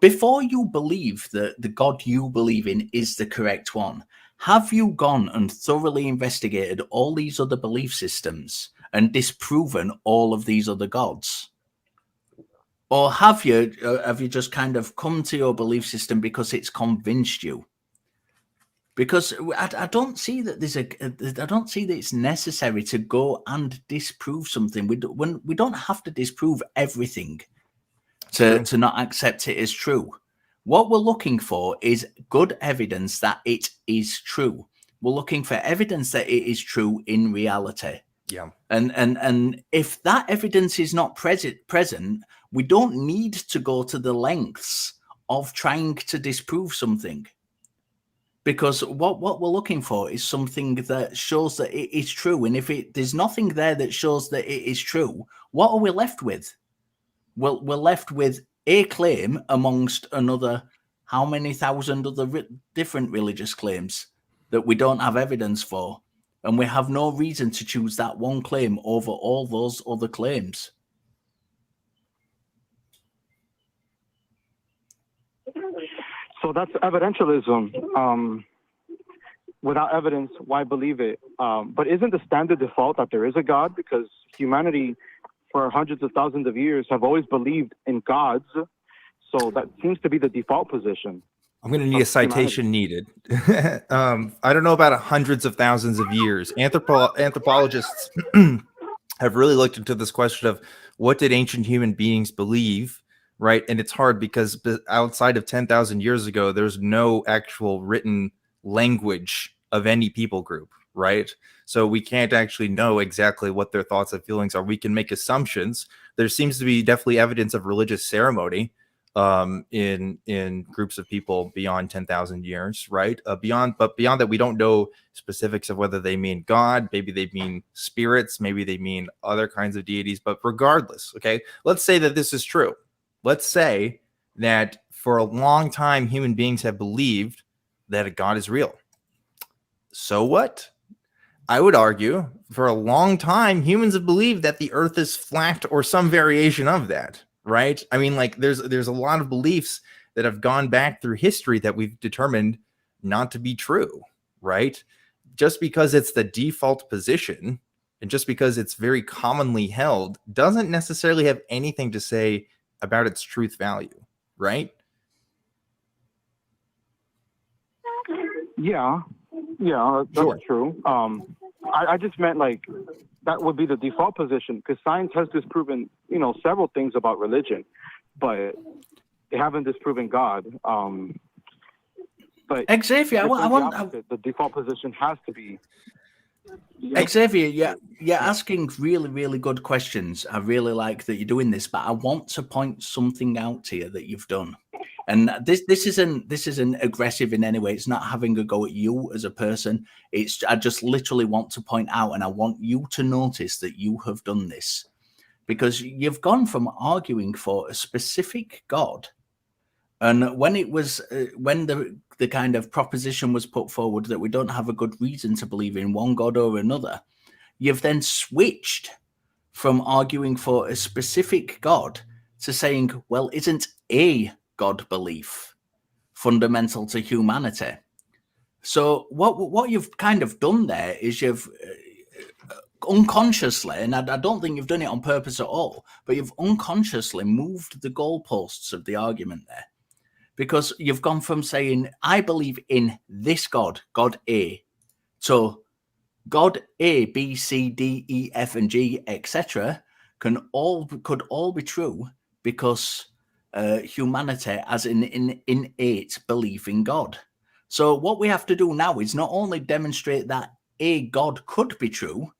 Before you believe that the God you believe in is the correct one, have you gone and thoroughly investigated all these other belief systems and disproven all of these other gods? Or have you just kind of come to your belief system because it's convinced you? Because I don't see that I don't see that it's necessary to go and disprove something. We don't have to disprove everything to not accept it as true. What we're looking for is good evidence that it is true. We're looking for evidence that it is true in reality. Yeah. And if that evidence is not present, we don't need to go to the lengths of trying to disprove something. Because what we're looking for is something that shows that it is true. And if there's nothing there that shows that it is true, what are we left with? Well, we're left with a claim amongst another, how many thousand other different religious claims that we don't have evidence for. And we have no reason to choose that one claim over all those other claims. So that's evidentialism. Without evidence, why believe it? But isn't the standard default that there is a God? Because humanity, for hundreds of thousands of years, have always believed in gods. So that seems to be the default position. I'm going to need a citation needed. I don't know about hundreds of thousands of years. Anthropologists have really looked into this question of what did ancient human beings believe, right? And it's hard because outside of 10,000 years ago, there's no actual written language of any people group, right? So we can't actually know exactly what their thoughts and feelings are. We can make assumptions. There seems to be definitely evidence of religious ceremony in groups of people beyond 10,000 years, right? Beyond that, we don't know specifics of whether they mean God, maybe they mean spirits, maybe they mean other kinds of deities. But regardless, okay, let's say that this is true. Let's say that for a long time, human beings have believed that a God is real. So what? I would argue for a long time, humans have believed that the earth is flat or some variation of that. Right? I mean, like there's a lot of beliefs that have gone back through history that we've determined not to be true, right? Just because it's the default position and just because it's very commonly held doesn't necessarily have anything to say about its truth value, right? Yeah, that's Sure. true. I just meant like that would be the default position because science has disproven, several things about religion, but they haven't disproven God. But Xavier, I want the default position has to be. Xavier, you're asking really, really good questions. I really like that you're doing this, but I want to point something out to you that you've done. And this isn't aggressive in any way. It's not having a go at you as a person. I just literally want to point out, and I want you to notice that you have done this, because you've gone from arguing for a specific God, and when it was when the kind of proposition was put forward that we don't have a good reason to believe in one God or another, you've then switched from arguing for a specific God to saying, well, isn't a God belief fundamental to humanity? So what you've kind of done there is you've unconsciously, and I don't think you've done it on purpose at all, but you've unconsciously moved the goalposts of the argument there. because you've gone from saying, I believe in this God, God A, to God A, B, C, D, E, F, and G, etc. could all be true because humanity has an innate belief in God. So what we have to do now is not only demonstrate that a God could be true,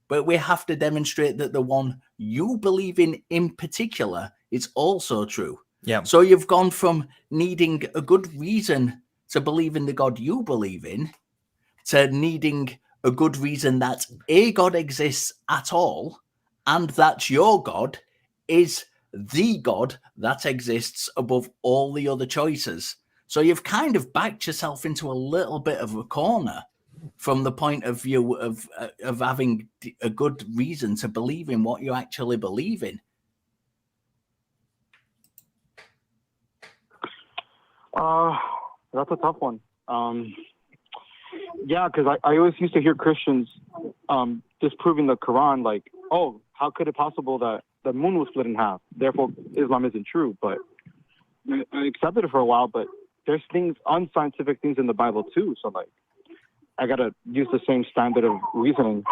but we have to demonstrate that the one you believe in particular is also true. Yeah. So you've gone from needing a good reason to believe in the God you believe in to needing a good reason that a God exists at all and that your God is the God that exists above all the other choices. So you've kind of backed yourself into a little bit of a corner from the point of view of having a good reason to believe in what you actually believe in. That's a tough one. Yeah, because I always used to hear Christians disproving the Quran, like, oh, how could it possible that the moon was split in half? Therefore, Islam isn't true. But I accepted it for a while, but there's things, unscientific things in the Bible too. So, like, I got to use the same standard of reasoning.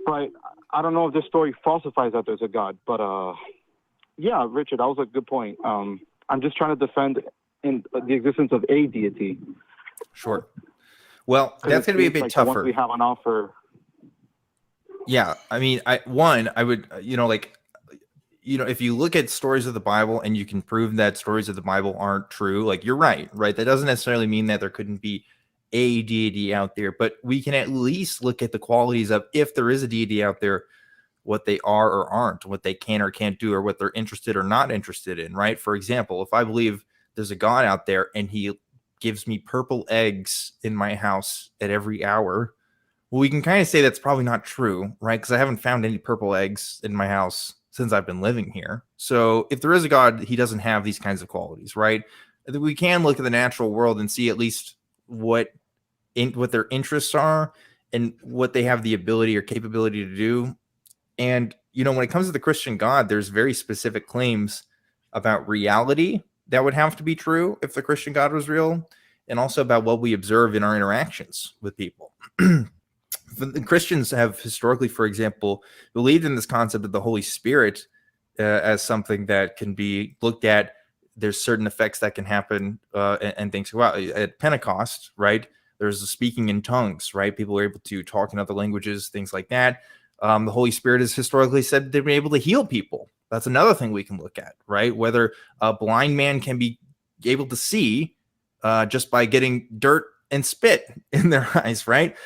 But I don't know if this story falsifies that there's a God. But, yeah, Richard, that was a good point. I'm just trying to defend the existence of a deity. Sure. Well, that's going to be a bit tougher. Once we have an offer. Yeah, I mean, I would, if you look at stories of the Bible and you can prove that stories of the Bible aren't true, like, you're right? That doesn't necessarily mean that there couldn't be a deity out there, but we can at least look at the qualities of, if there is a deity out there, what they are or aren't, what they can or can't do, or what they're interested or not interested in, right? For example, if I believe there's a God out there and he gives me purple eggs in my house at every hour, well, we can kind of say that's probably not true, right? Because I haven't found any purple eggs in my house since I've been living here. So if there is a God, he doesn't have these kinds of qualities, right? I think we can look at the natural world and see at least what their interests are and what they have the ability or capability to do. And, when it comes to the Christian God, there's very specific claims about reality that would have to be true if the Christian God was real, and also about what we observe in our interactions with people. The Christians have historically, for example, believed in this concept of the Holy Spirit as something that can be looked at. There's certain effects that can happen and things. Well, at Pentecost, right, there's the speaking in tongues, right? People are able to talk in other languages, things like that. The Holy Spirit is historically said to be able to heal people. That's another thing we can look at, right? Whether a blind man can be able to see just by getting dirt and spit in their eyes, right?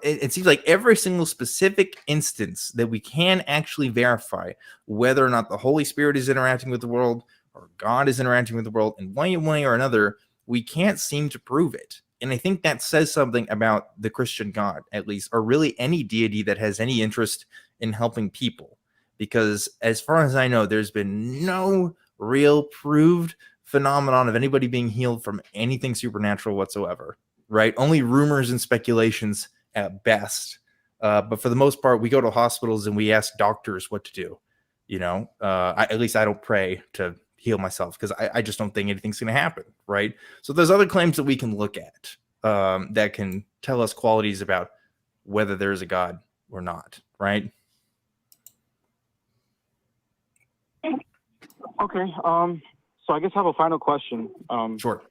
It seems like every single specific instance that we can actually verify whether or not the Holy Spirit is interacting with the world or God is interacting with the world in one way or another, we can't seem to prove it. And I think that says something about the Christian God, at least, or really any deity that has any interest in helping people. Because as far as I know, there's been no real proved phenomenon of anybody being healed from anything supernatural whatsoever, right? Only rumors and speculations at best. But for the most part, we go to hospitals and we ask doctors what to do. At least I don't pray to heal myself because I just don't think anything's going to happen, right? So there's other claims that we can look at that can tell us qualities about whether there is a God or not, right? Okay. So I guess I have a final question. Sure.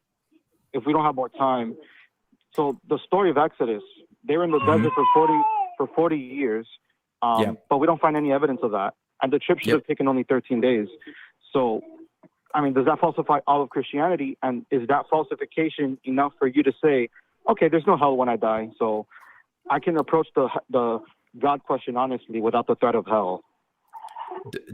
If we don't have more time. So the story of Exodus, they were in the desert for 40 years, but we don't find any evidence of that. And the trip should have taken only 13 days. So, I mean, does that falsify all of Christianity? And is that falsification enough for you to say, okay, there's no hell when I die, so I can approach the God question honestly without the threat of hell?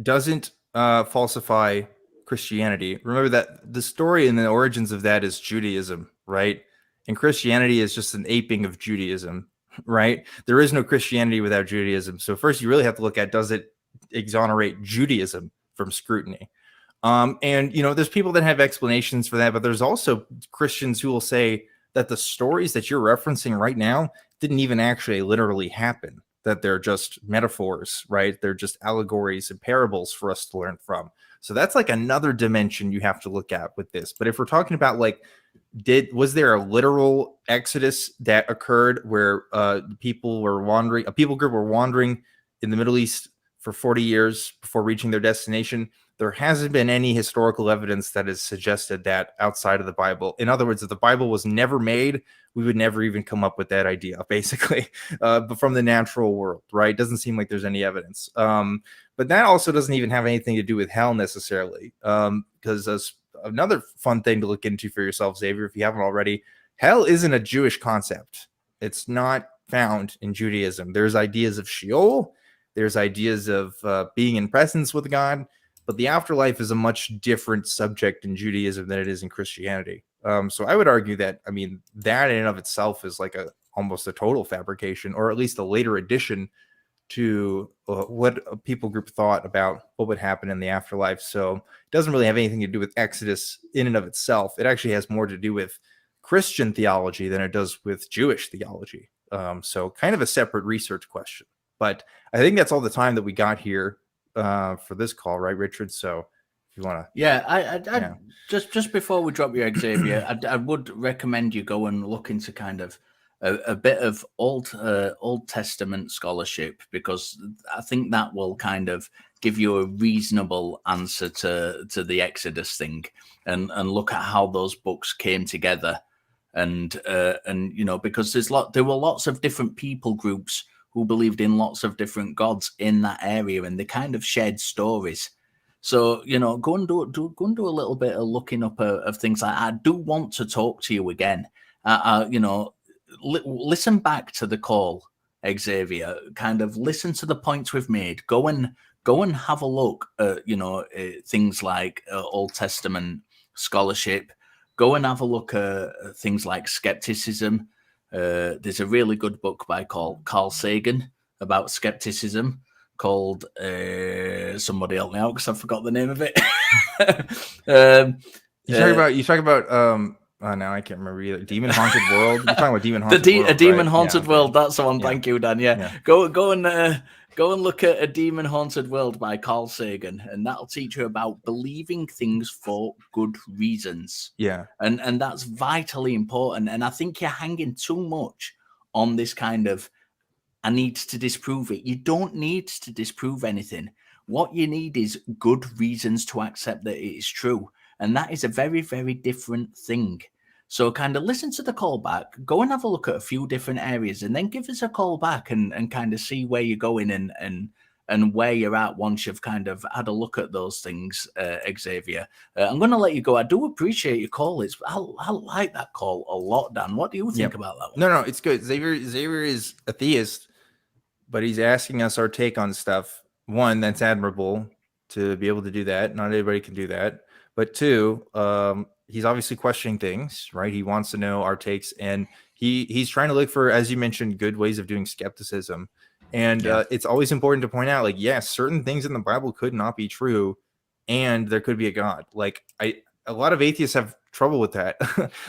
Doesn't falsify Christianity. Remember that the story and the origins of that is Judaism, right? And Christianity is just an aping of Judaism, right? There is no Christianity without Judaism. So first you really have to look at, does it exonerate Judaism from scrutiny? And, there's people that have explanations for that, but there's also Christians who will say that the stories that you're referencing right now didn't even actually literally happen, that they're just metaphors, right? They're just allegories and parables for us to learn from. So that's like another dimension you have to look at with this. But if we're talking about like, was there a literal exodus that occurred where a people group were wandering in the Middle East for 40 years before reaching their destination? There hasn't been any historical evidence that has suggested that outside of the Bible. In other words, if the Bible was never made, we would never even come up with that idea, basically, but from the natural world, right? Doesn't seem like there's any evidence. But that also doesn't even have anything to do with hell necessarily, because another fun thing to look into for yourself, Xavier, if you haven't already, hell isn't a Jewish concept. It's not found in Judaism. There's ideas of Sheol. There's ideas of being in presence with God. But the afterlife is a much different subject in Judaism than it is in Christianity. So I would argue that, I mean, that in and of itself is like almost a total fabrication, or at least a later addition to what a people group thought about what would happen in the afterlife. So it doesn't really have anything to do with Exodus in and of itself. It actually has more to do with Christian theology than it does with Jewish theology. So kind of a separate research question. But I think that's all the time that we got here for this call, right, Richard? So if you want to, I just before we drop you, Xavier, I would recommend you go and look into kind of a bit of Old Testament scholarship, because I think that will kind of give you a reasonable answer to the Exodus thing, and look at how those books came together, and you know, because there were lots of different people groups who believed in lots of different gods in that area, and they kind of shared stories. So, you know, go and do a little bit of looking up of things like that. I do want to talk to you again. You know, listen back to the call, Xavier. Kind of listen to the points we've made. Go and have a look at, you know, things like Old Testament scholarship. Go and have a look at things like skepticism. There's a really good book by Carl Sagan about skepticism called somebody help me out because I forgot the name of it. you talk about now I can't remember either. Demon Haunted World. You're talking about Demon Haunted World. A Demon right? Haunted World. That's the one. Yeah. Thank you, Dan. Yeah. Go and look at A Demon Haunted World by Carl Sagan, and that'll teach you about believing things for good reasons. Yeah. And that's vitally important. And I think you're hanging too much on this kind of, I need to disprove it. You don't need to disprove anything. What you need is good reasons to accept that it is true. And that is a very, very different thing. So kind of listen to the call back, go and have a look at a few different areas, and then give us a call back and kind of see where you're going and where you're at once you've kind of had a look at those things, Xavier. I'm going to let you go. I do appreciate your call. I like that call a lot, Dan. What do you think about that one? No, it's good. Xavier is a theist, but he's asking us our take on stuff. One, that's admirable to be able to do that. Not everybody can do that. But two, he's obviously questioning things, right? He wants to know our takes, and he's trying to look for, as you mentioned, good ways of doing skepticism. And it's always important to point out, like, yes, certain things in the Bible could not be true, and there could be a God. Like, a lot of atheists have trouble with that.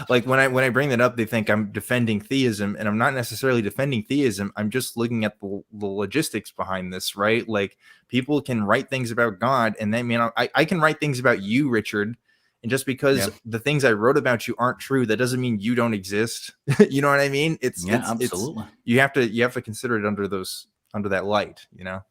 Like when I bring that up, they think I'm defending theism, and I'm not necessarily defending theism. I'm just looking at the logistics behind this, right? Like, people can write things about God, and then, I can write things about you, Richard. And just because the things I wrote about you aren't true, that doesn't mean you don't exist. You know what I mean? It's absolutely. You have to consider it under that light, you know?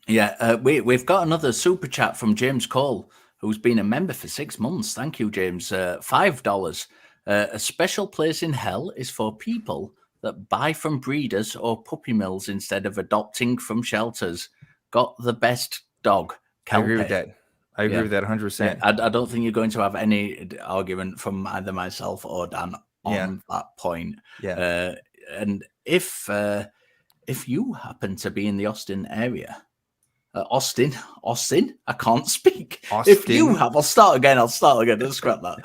Yeah. We've got another super chat from James Cole, who's been a member for 6 months. Thank you, James. $5. A special place in hell is for people that buy from breeders or puppy mills instead of adopting from shelters. Got the best dog. I agree with that. I agree with that 100%. I don't think you're going to have any argument from either myself or Dan on that point. Yeah. And if you happen to be in the Austin area, Austin, I can't speak. Austin. If you have, I'll start again. Let's scrap that.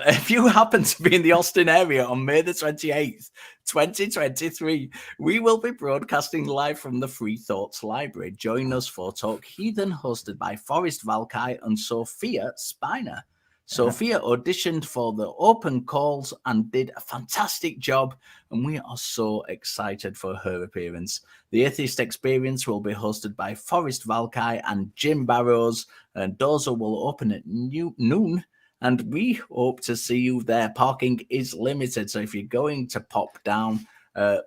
If you happen to be in the Austin area on May the 28th, 2023, we will be broadcasting live from the Free Thoughts Library. Join us for Talk Heathen, hosted by Forrest Valkai and Sophia Spiner. Sophia auditioned for the open calls and did a fantastic job, and we are so excited for her appearance. The Atheist Experience will be hosted by Forrest Valkai and Jim Barrows, and doors will open at noon, and we hope to see you there. Parking is limited, so if you're going to pop down,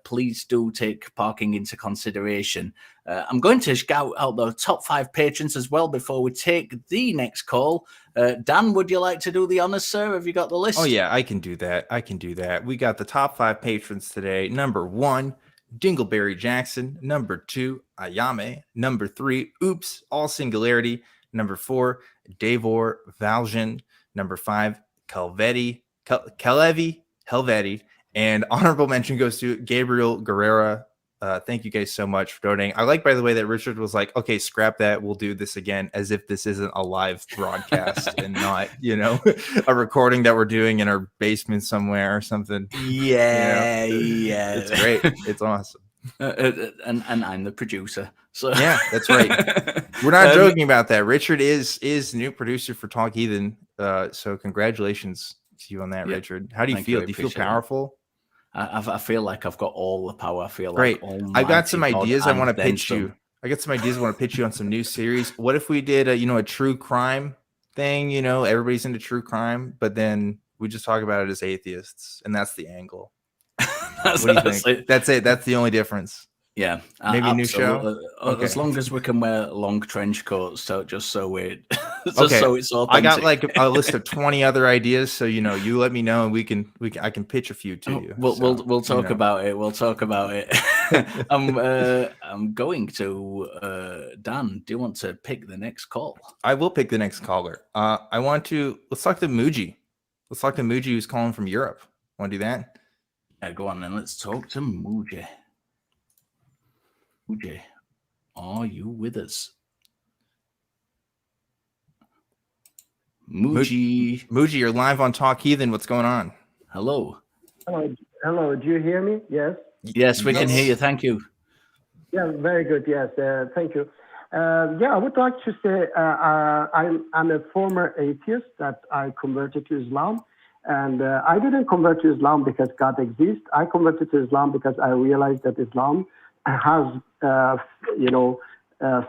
please do take parking into consideration. I'm going to shout out the top 5 patrons as well before we take the next call. Dan, would you like to do the honors, sir? Have you got the list? Oh, yeah, I can do that. We got the top 5 patrons today. Number 1, Dingleberry Jackson. Number 2, Ayame. Number 3, Oops, all singularity. Number 4, Davor Valjean. Number 5, Kalevi Helvetti. And honorable mention goes to Gabriel Guerrera. Thank you guys so much for donating. I like, by the way, that Richard was like, okay, scrap that. We'll do this again, as if this isn't a live broadcast and not, a recording that we're doing in our basement somewhere or something. Yeah. It's great. It's awesome. And I'm the producer. So yeah, that's right. We're not joking about that. Richard is new producer for Talk Heathen. So congratulations to you on that, Richard. How do you feel? Do you feel powerful? I feel like I've got all the power. I feel great. Like I've got some ideas I want to pitch you. I got some ideas I want to pitch you on some new series. What if we did a true crime thing? Everybody's into true crime, but then we just talk about it as atheists, and that's the angle. What do you think? That's it. That's the only difference. Yeah, maybe a new show. Okay. As long as we can wear long trench coats, so we're okay. So it's authentic. I got like a list of 20 other ideas, so you let me know, and I can pitch a few to you. We'll talk about it. We'll talk about it. I'm going to Dan. Do you want to pick the next call? I will pick the next caller. Let's talk to Muji. Let's talk to Muji, who's calling from Europe. Want to do that? Yeah, go on then. Let's talk to Muji. Muji, are you with us? Muji, you're live on Talk Heathen. What's going on? Hello. Hello. Do you hear me? Yes. Yes, we can hear you. Thank you. Yeah, very good. Yes, thank you. I would like to say I'm a former atheist that I converted to Islam. And I didn't convert to Islam because God exists. I converted to Islam because I realized that Islam has,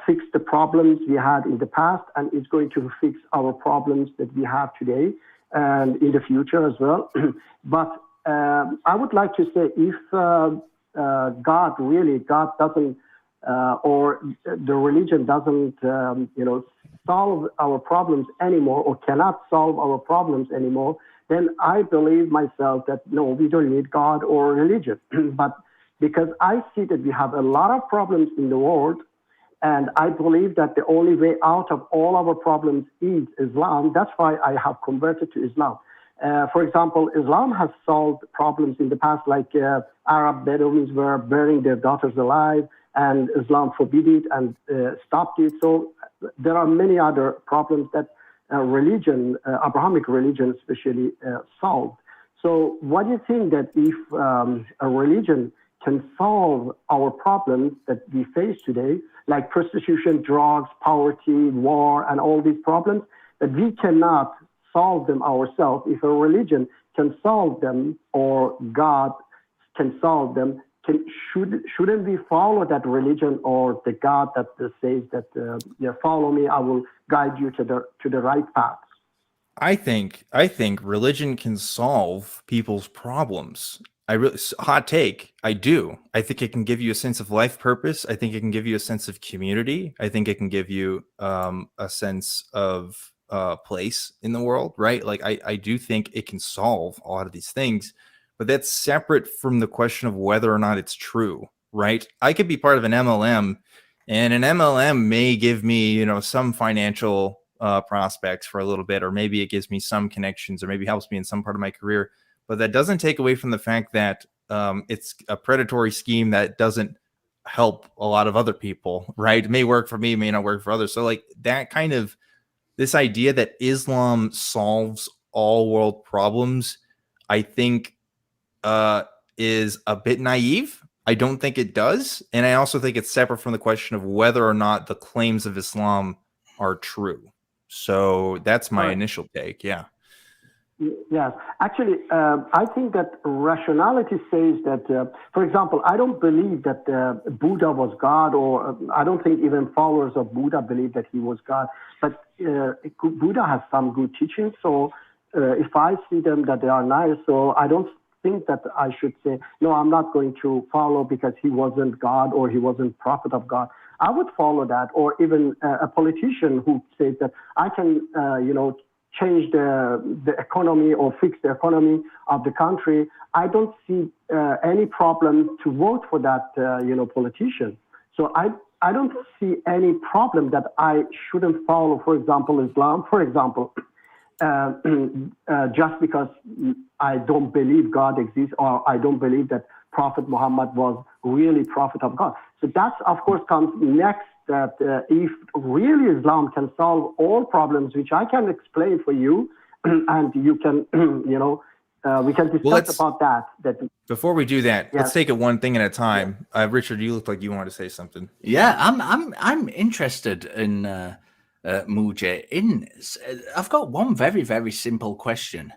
fixed the problems we had in the past, and it's going to fix our problems that we have today and in the future as well. But I would like to say, if God doesn't, or the religion doesn't, solve our problems anymore, or cannot solve our problems anymore, then I believe myself that, no, we don't need God or religion. But because I see that we have a lot of problems in the world, and I believe that the only way out of all our problems is Islam. That's why I have converted to Islam. For example, Islam has solved problems in the past, like Arab Bedouins were burying their daughters alive, and Islam forbid it and stopped it. So there are many other problems that religion, Abrahamic religion especially, solved. So what do you think that if a religion can solve our problems that we face today, like prostitution, drugs, poverty, war, and all these problems, that we cannot solve them ourselves? If a religion can solve them, or God can solve them, shouldn't we follow that religion or the God that says that follow me, I will guide you to the right path? I think religion can solve people's problems. Hot take. I do. I think it can give you a sense of life purpose. I think it can give you a sense of community. I think it can give you a sense of place in the world, right? Like I do think it can solve a lot of these things, but that's separate from the question of whether or not it's true, right? I could be part of an MLM, and an MLM may give me, some financial prospects for a little bit, or maybe it gives me some connections, or maybe helps me in some part of my career. But that doesn't take away from the fact that it's a predatory scheme that doesn't help a lot of other people, right? It may work for me, may not work for others. So like that kind of, this idea that Islam solves all world problems, I think is a bit naive. I don't think it does. And I also think it's separate from the question of whether or not the claims of Islam are true. So that's my initial take. Yeah. Yes, actually, I think that rationality says that, for example, I don't believe that Buddha was God, or I don't think even followers of Buddha believe that he was God. But Buddha has some good teachings, so if I see them that they are nice, so I don't think that I should say, no, I'm not going to follow because he wasn't God or he wasn't prophet of God. I would follow that, or even a politician who says that I can, change the economy or fix the economy of the country. I don't see any problem to vote for that, politician. So I don't see any problem that I shouldn't follow, for example, Islam, for example, just because I don't believe God exists, or I don't believe that Prophet Muhammad was really prophet of God. So that, of course, comes next, that if really Islam can solve all problems, which I can explain for you, and you can, we can discuss about that. Before we do that, Yeah. let's take it one thing at a time. Richard, you look like you wanted to say something. Yeah, I'm interested in Mujay. I've got one very, very simple question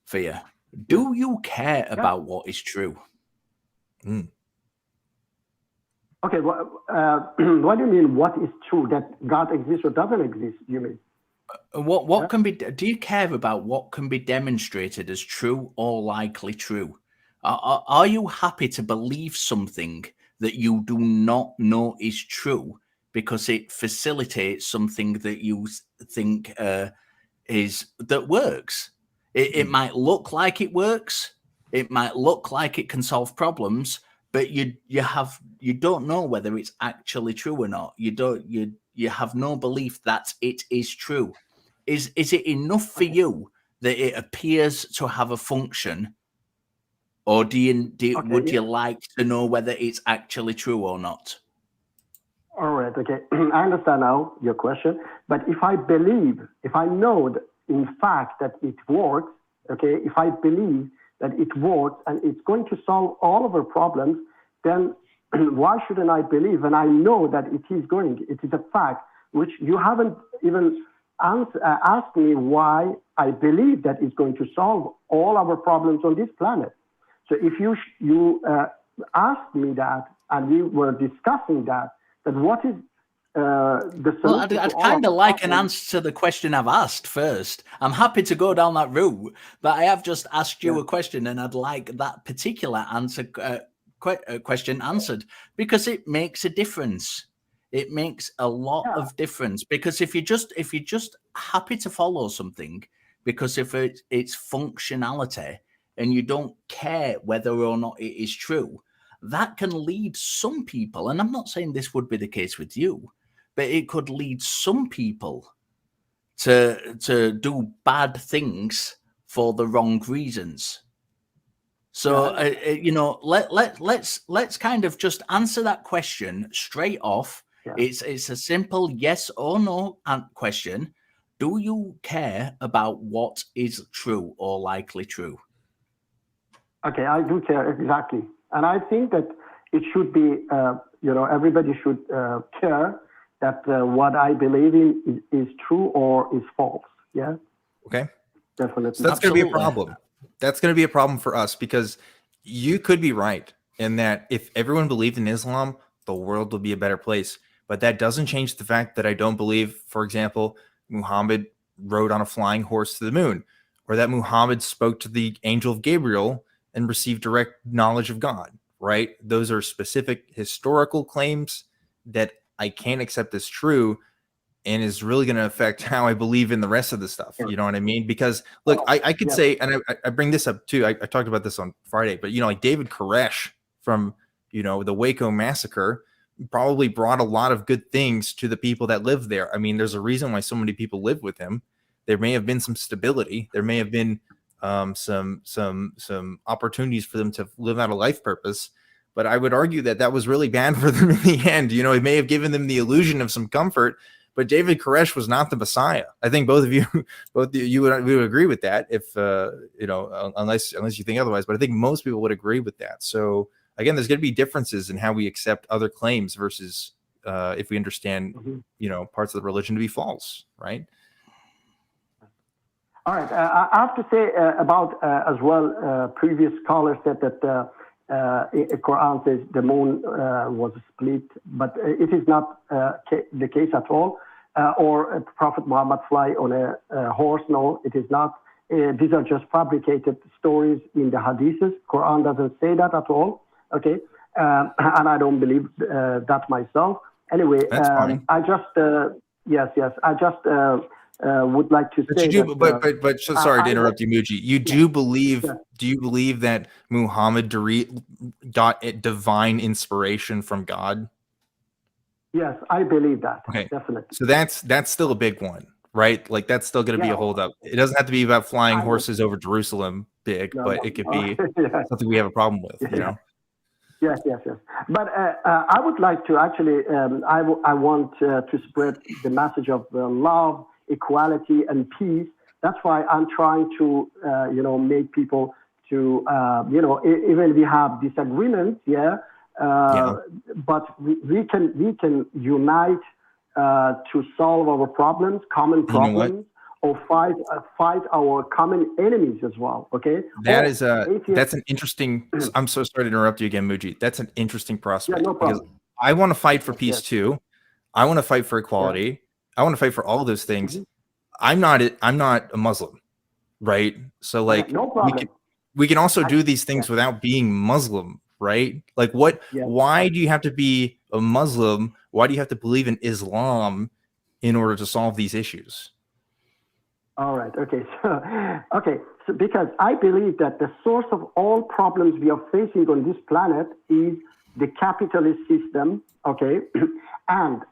for you. Do you care about what is true? Okay, what do you mean? What is true? That God exists or doesn't exist? You mean? What can be? Do you care about what can be demonstrated as true or likely true? Are you happy to believe something that you do not know is true because it facilitates something that you think that works? It might look like it works. It might look like it can solve problems, but you don't know whether it's actually true or not. You have no belief that it is true. Is it enough for you that it appears to have a function, or would you like to know whether it's actually true or not? All right. Okay, I understand now your question. But if I know that in fact that it works, okay, if I believe that it works and it's going to solve all of our problems, then why shouldn't I believe? And I know that it is a fact, which you haven't even asked me why I believe that it's going to solve all our problems on this planet. So if you asked me that, and we were discussing that what is the solution? Well, I'd kind of like an answer to the question I've asked first. I'm happy to go down that route, but I have just asked you a question, and I'd like that particular question answered, because it makes a difference. It makes a lot of difference, because if you're just happy to follow something because if it's functionality and you don't care whether or not it is true, that can lead some people, and I'm not saying this would be the case with you, but it could lead some people to do bad things for the wrong reasons. So let's kind of just answer that question straight off. Yeah. It's a simple yes or no question. Do you care about what is true or likely true? Okay, I do care, exactly. And I think that it should be, everybody should care that what I believe in is true or is false. Yeah. Okay. Definitely. So that's going to be a problem. That's going to be a problem for us, because you could be right in that if everyone believed in Islam, the world would be a better place. But that doesn't change the fact that I don't believe, for example, Muhammad rode on a flying horse to the moon, or that Muhammad spoke to the angel of Gabriel and received direct knowledge of God, right? Those are specific historical claims that I can't accept as true, and is really going to affect how I believe in the rest of the stuff. You know what I mean? Because look, I could say, and I bring this up too. I talked about this on Friday, but like David Koresh from, the Waco massacre probably brought a lot of good things to the people that live there. I mean, there's a reason why so many people live with him. There may have been some stability. There may have been some opportunities for them to live out a life purpose. But I would argue that was really bad for them in the end. It may have given them the illusion of some comfort, but David Koresh was not the Messiah. I think both of you would agree with that, if unless you think otherwise. But I think most people would agree with that. So again, there's going to be differences in how we accept other claims versus if we understand, parts of the religion to be false, right? All right. I have to say about as well. Previous caller said that Quran says the moon was split, but it is not the case at all. Or Prophet Muhammad fly on a horse? No, it is not. These are just fabricated stories in the hadiths. Quran doesn't say that at all. Okay, and I don't believe that myself. Anyway, I just yes. I just would like to say. But sorry to interrupt you, Muji. You do believe? Yeah. Do you believe that Muhammad got divine inspiration from God? Yes, I believe that. Okay, definitely. So that's still a big one, right? Like that's still going to be a holdup. It doesn't have to be about flying horses over Jerusalem, but it could be something we have a problem with, you know. Yes. But I would like to actually, I want to spread the message of love, equality, and peace. That's why I'm trying to, make people to, even we have disagreements, but we can unite to solve our problems, common problems, or fight our common enemies as well. Okay, that's an interesting. I'm so sorry to interrupt you again, Muji. That's an interesting prospect. Yeah, no problem. Because I want to fight for peace too. I want to fight for equality. Yeah. I want to fight for all those things. I'm not a Muslim, right? So like, no problem. we can also do these things without being Muslim, right? Like what? Yeah. Why do you have to be a Muslim? Why do you have to believe in Islam in order to solve these issues? All right. Okay. So because I believe that the source of all problems we are facing on this planet is the capitalist system. Okay, and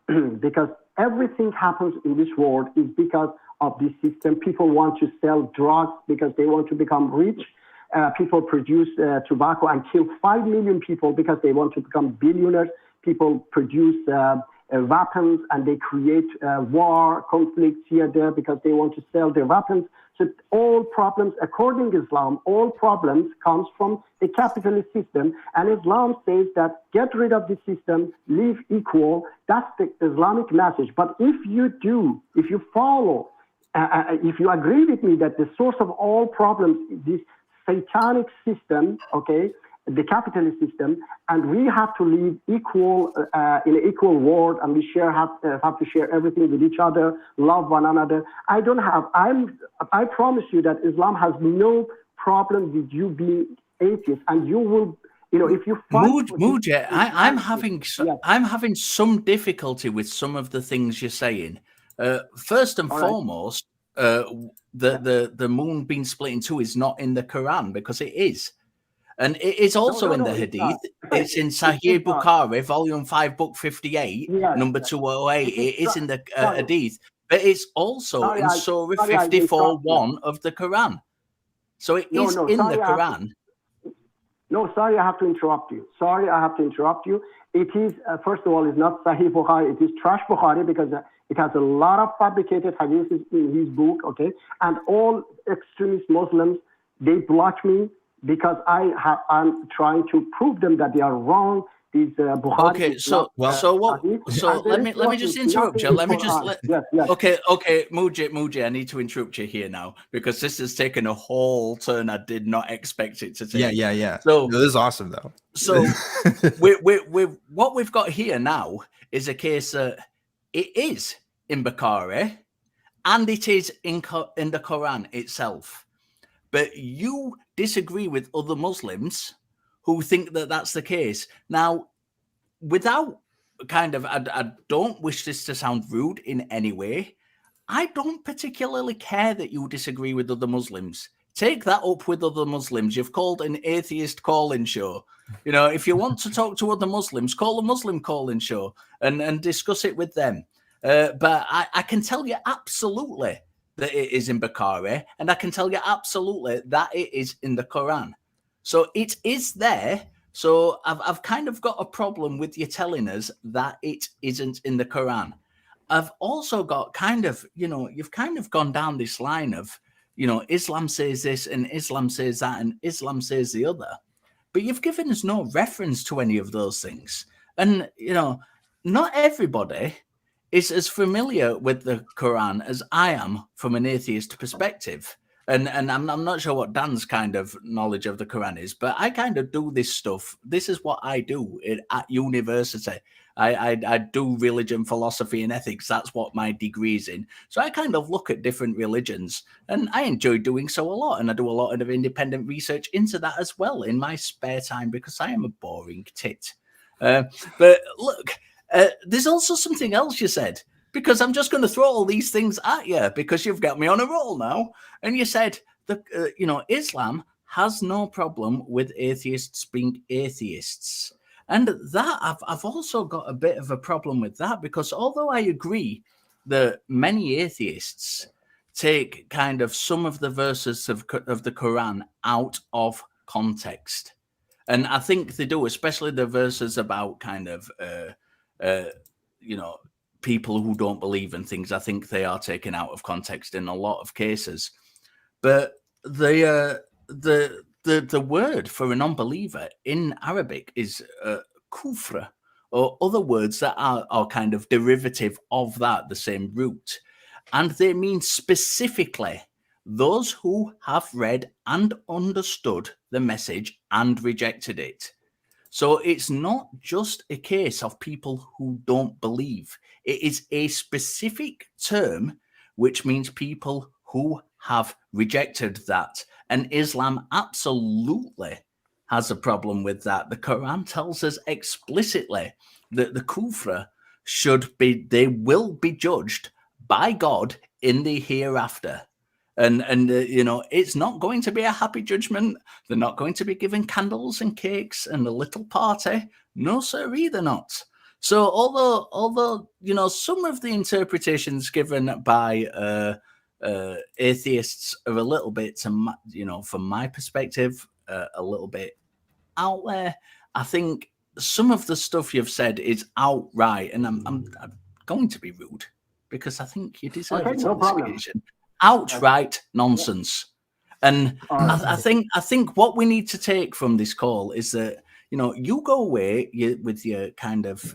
because everything happens in this world is because of this system. People want to sell drugs because they want to become rich. People produce tobacco and kill 5 million people because they want to become billionaires. People produce weapons and they create war, conflicts here, there because they want to sell their weapons. So all problems, according to Islam, all problems comes from the capitalist system. And Islam says that get rid of the system, live equal. That's the Islamic message. But if you follow, if you agree with me that the source of all problems is this satanic system, okay, the capitalist system, and we have to live equal in an equal world, and we have to share everything with each other, love one another. I promise you that Islam has no problem with you being atheist, and you will, if you fight. Muji, I'm having some difficulty with some of the things you're saying. First and foremost, the moon being split in two is not in the Quran, because it is. And it is also in the Hadith. It's in Sahih Bukhari, volume 5, book 58, number 208. It is in the Hadith. But it's also in Surah 54:1 of the Quran. So it is in the Quran. Sorry, I have to interrupt you. It is, first of all, it's not Sahih Bukhari. It is Trash Bukhari, because it has a lot of fabricated hadiths in his book, okay? And all extremist Muslims, they block me, because I'm trying to prove them that they are wrong. These Bukhari. Okay, so let me just interrupt you. Okay, Muji, I need to interrupt you here now, because this has taken a whole turn I did not expect it to take. Yeah. So this is awesome, though. So we what we've got here now is a case that it is in Bukhari, and it is in the Quran itself. But you disagree with other Muslims who think that that's the case. Now, without I don't wish this to sound rude in any way. I don't particularly care that you disagree with other Muslims. Take that up with other Muslims. You've called an atheist call-in show. If you want to talk to other Muslims, call a Muslim call-in show and discuss it with them. But I can tell you absolutely that it is in Bukhari, and I can tell you absolutely that it is in the Quran. So it is there. So I've kind of got a problem with you telling us that it isn't in the Quran. I've also got you've kind of gone down this line of, Islam says this and Islam says that and Islam says the other. But you've given us no reference to any of those things. And, not everybody is as familiar with the Quran as I am from an atheist perspective. And I'm not sure what Dan's kind of knowledge of the Quran is, but I kind of do this stuff. This is what I do at university. I do religion, philosophy, and ethics. That's what my degree is in. So I kind of look at different religions, and I enjoy doing so a lot. And I do a lot of independent research into that as well in my spare time because I am a boring tit. But look, there's also something else you said. Because I'm just going to throw all these things at you because you've got me on a roll now. And you said that, Islam has no problem with atheists being atheists. And that I've also got a bit of a problem with that because although I agree that many atheists take kind of some of the verses of the Quran out of context. And I think they do, especially the verses about kind of, people who don't believe in things. I think they are taken out of context in a lot of cases. But the word for a non-believer in Arabic is kufr, or other words that are kind of derivative of that, the same root. And they mean specifically those who have read and understood the message and rejected it. So it's not just a case of people who don't believe. It is a specific term, which means people who have rejected that. And Islam absolutely has a problem with that. The Quran tells us explicitly that the kufr they will be judged by God in the hereafter. And it's not going to be a happy judgment. They're not going to be given candles and cakes and a little party. No, sir, either not. So although some of the interpretations given by atheists are a little bit, from my perspective, a little bit out there, I think some of the stuff you've said is outright, and I'm going to be rude because I think you deserve it on this occasion. Outright nonsense. And I think what we need to take from this call is that, you go away with your kind of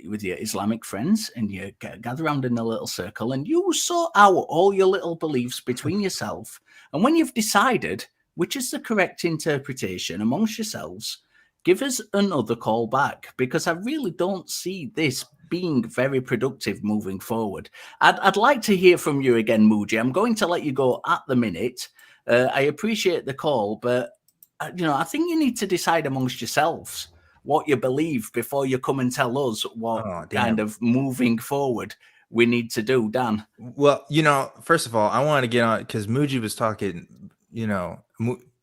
with your Islamic friends and you gather around in a little circle and you sort out all your little beliefs between yourself. And when you've decided which is the correct interpretation amongst yourselves, give us another call back, because I really don't see this being very productive moving forward. I'd like to hear from you again, Muji. I'm going to let you go at the minute. I appreciate the call, but I think you need to decide amongst yourselves what you believe before you come and tell us what kind of moving forward we need to do, Dan. Well, first of all, I want to get on because Muji was talking,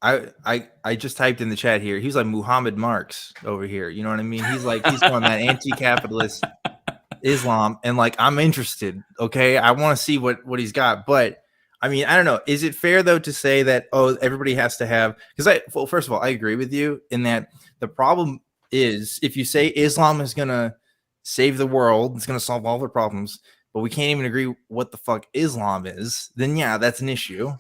I just typed in the chat here. He's like Muhammad Marx over here. You know what I mean? He's going that anti-capitalist Islam, and I'm interested. Okay, I want to see what he's got. But I mean, I don't know. Is it fair though to say that everybody has to have? Because first of all, I agree with you in that the problem is if you say Islam is gonna save the world, it's gonna solve all the problems, but we can't even agree what the fuck Islam is, then yeah, that's an issue,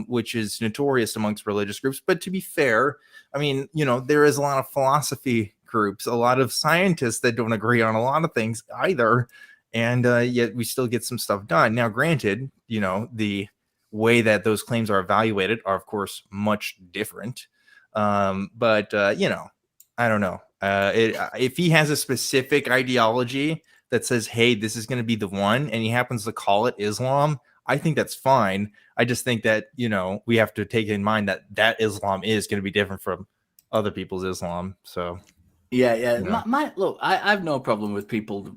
which is notorious amongst religious groups. But to be fair, I mean, there is a lot of philosophy groups, a lot of scientists that don't agree on a lot of things either, and yet we still get some stuff done. Now, granted, the way that those claims are evaluated are, of course, much different. But I don't know. If he has a specific ideology that says, hey, this is going to be the one, and he happens to call it Islam, I think that's fine. I just think that, we have to take in mind that Islam is going to be different from other people's Islam. So, yeah. Look, I have no problem with people,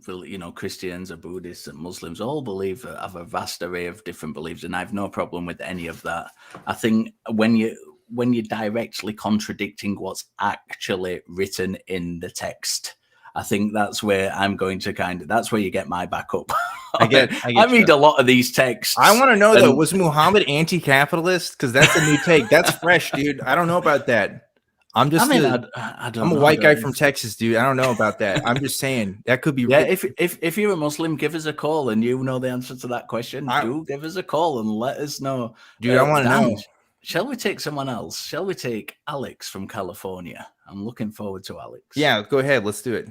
Christians or Buddhists and Muslims all have a vast array of different beliefs, and I have no problem with any of that. I think when you're directly contradicting what's actually written in the text, I think that's where I'm going to that's where you get my backup. I read a lot of these texts. I want to know though, was Muhammad anti-capitalist? Because that's a new take. That's fresh, dude. I don't know about that. I'm a white guy from Texas, dude. I don't know about that. I'm just saying that could be. Yeah, if you're a Muslim, give us a call and you know the answer to that question. Do give us a call and let us know, dude. I want to know. Shall we take someone else? Shall we take Alex from California? I'm looking forward to Alex. Yeah, go ahead. Let's do it.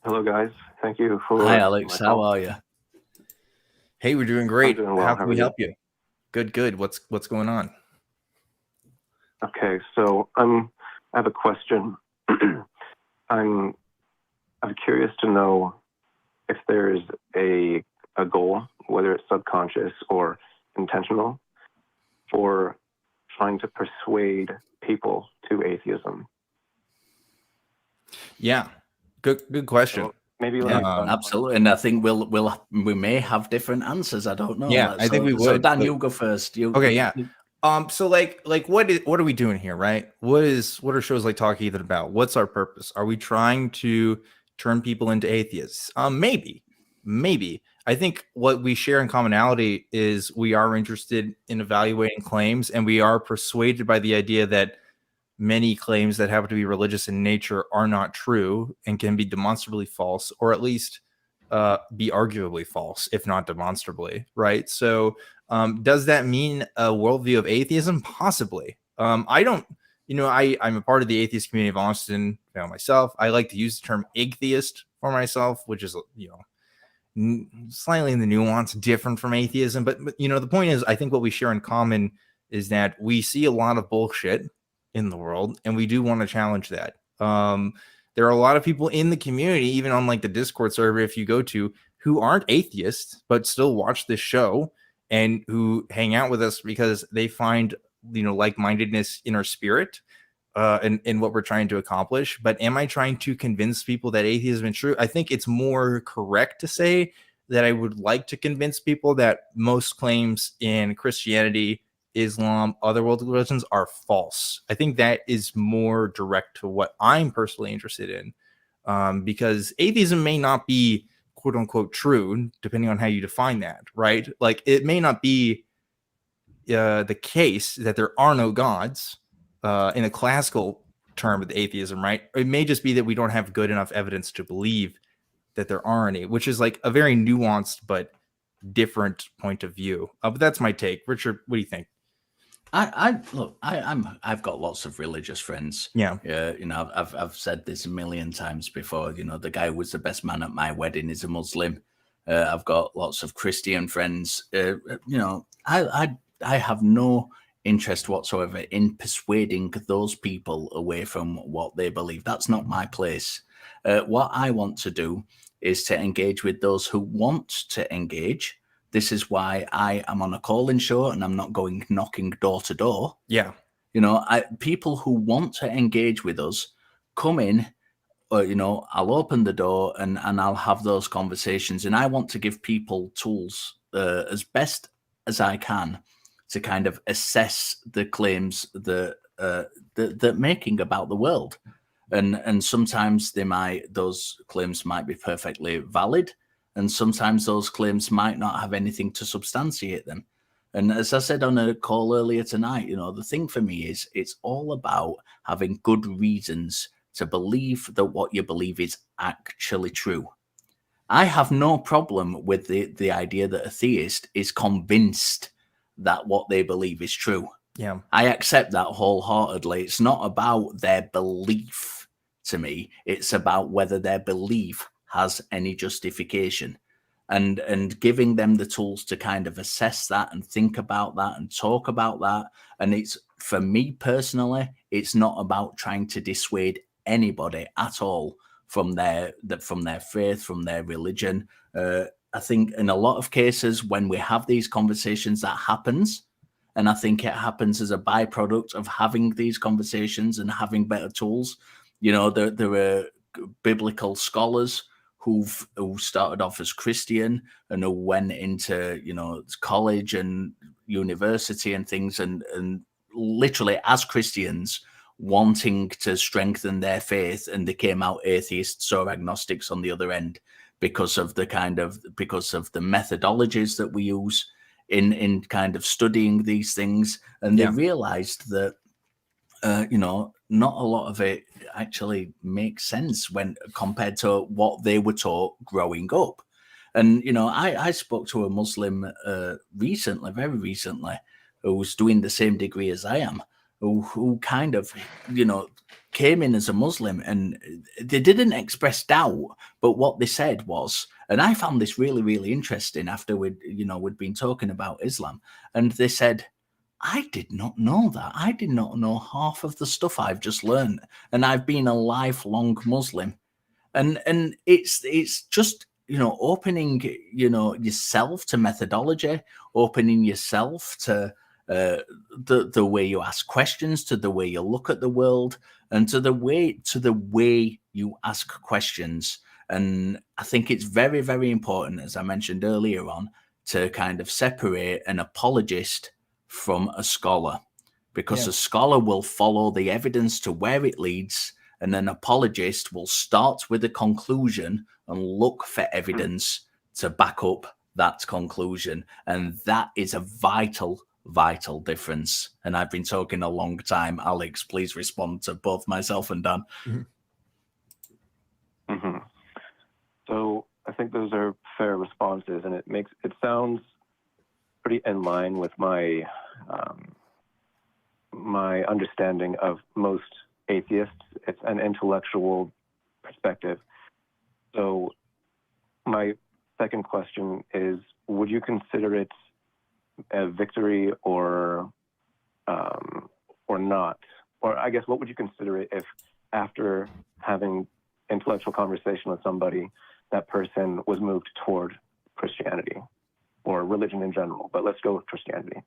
Hello, guys. Thank you for. Hi, Alex. How are you? Hey, we're doing great. I'm doing well. How How can are we you? help you? Good. What's going on? Okay, so I have a question. I'm curious to know if there's a goal, whether it's subconscious or intentional, for trying to persuade people to atheism. Yeah, good question. So maybe Yeah. Absolutely, and I think we may have different answers. I don't know. Yeah, I think we So would, Dan, but- you go first. Okay, yeah. So like what are we doing here, right? What are shows like Talk Heathen about? What's our purpose? Are we trying to turn people into atheists? Maybe. I think what we share in commonality is we are interested in evaluating claims, and we are persuaded by the idea that many claims that happen to be religious in nature are not true and can be demonstrably false, or at least be arguably false, if not demonstrably, right? So does that mean a worldview of atheism? Possibly. I don't, I'm a part of the Atheist Community of Austin myself. I like to use the term atheist for myself, which is, slightly in the nuance different from atheism. But, the point is, I think what we share in common is that we see a lot of bullshit in the world, and we do want to challenge that. There are a lot of people in the community, even on like the Discord server, if you go to, who aren't atheists, but still watch this show and who hang out with us because they find, like-mindedness in our spirit and what we're trying to accomplish. But am I trying to convince people that atheism is true? I think it's more correct to say that I would like to convince people that most claims in Christianity, Islam, other world religions are false. I think that is more direct to what I'm personally interested in, because atheism may not be quote unquote true, depending on how you define that, right? Like it may not be the case that there are no gods in a classical term of atheism, right? It may just be that we don't have good enough evidence to believe that there are any, which is like a very nuanced but different point of view. But that's my take. Richard, what do you think? I've got lots of religious friends. Yeah. I've said this a million times before. The guy who was the best man at my wedding is a Muslim. I've got lots of Christian friends. I have no interest whatsoever in persuading those people away from what they believe. That's not my place. What I want to do is to engage with those who want to engage. This is why I am on a call-in show and I'm not going knocking door to door. Yeah. People who want to engage with us come in, I'll open the door and I'll have those conversations. And I want to give people tools as best as I can to kind of assess the claims that they're making about the world. And sometimes those claims might be perfectly valid. And sometimes those claims might not have anything to substantiate them. And as I said on a call earlier tonight, the thing for me is it's all about having good reasons to believe that what you believe is actually true. I have no problem with the idea that a theist is convinced that what they believe is true. Yeah. I accept that wholeheartedly. It's not about their belief to me. It's about whether their belief has any justification, and giving them the tools to kind of assess that and think about that and talk about that. And it's, for me personally, it's not about trying to dissuade anybody at all from their faith, from their religion. I think in a lot of cases when we have these conversations, that happens. And I think it happens as a byproduct of having these conversations and having better tools. There are biblical scholars who started off as Christian and who went into, college and university and things, and literally as Christians wanting to strengthen their faith, and they came out atheists or agnostics on the other end because of the methodologies that we use in kind of studying these things. And they realized that, not a lot of it actually makes sense when compared to what they were taught growing up. And, I spoke to a Muslim recently, very recently, who was doing the same degree as I am, who kind of, came in as a Muslim, and they didn't express doubt, but what they said was, And I found this really, really interesting after we'd been talking about Islam. And they said, I did not know that. I did not know half of the stuff I've just learned. And I've been a lifelong Muslim. And it's just, opening, yourself to methodology, opening yourself to the way you ask questions, to the way you look at the world, and to the way you ask questions. And I think it's very, very important, as I mentioned earlier on, to kind of separate an apologist from a scholar, because a scholar will follow the evidence to where it leads, and an apologist will start with a conclusion and look for evidence to back up that conclusion. And that is a vital difference. And I've been talking a long time. Alex, please respond to both myself and Dan. So I think those are fair responses, and it sounds pretty in line with my my understanding of most atheists. It's an intellectual perspective. So my second question is, would you consider it a victory or not? Or I guess, what would you consider it if, after having intellectual conversation with somebody, that person was moved toward Christianity or religion in general? But let's go with Christianity.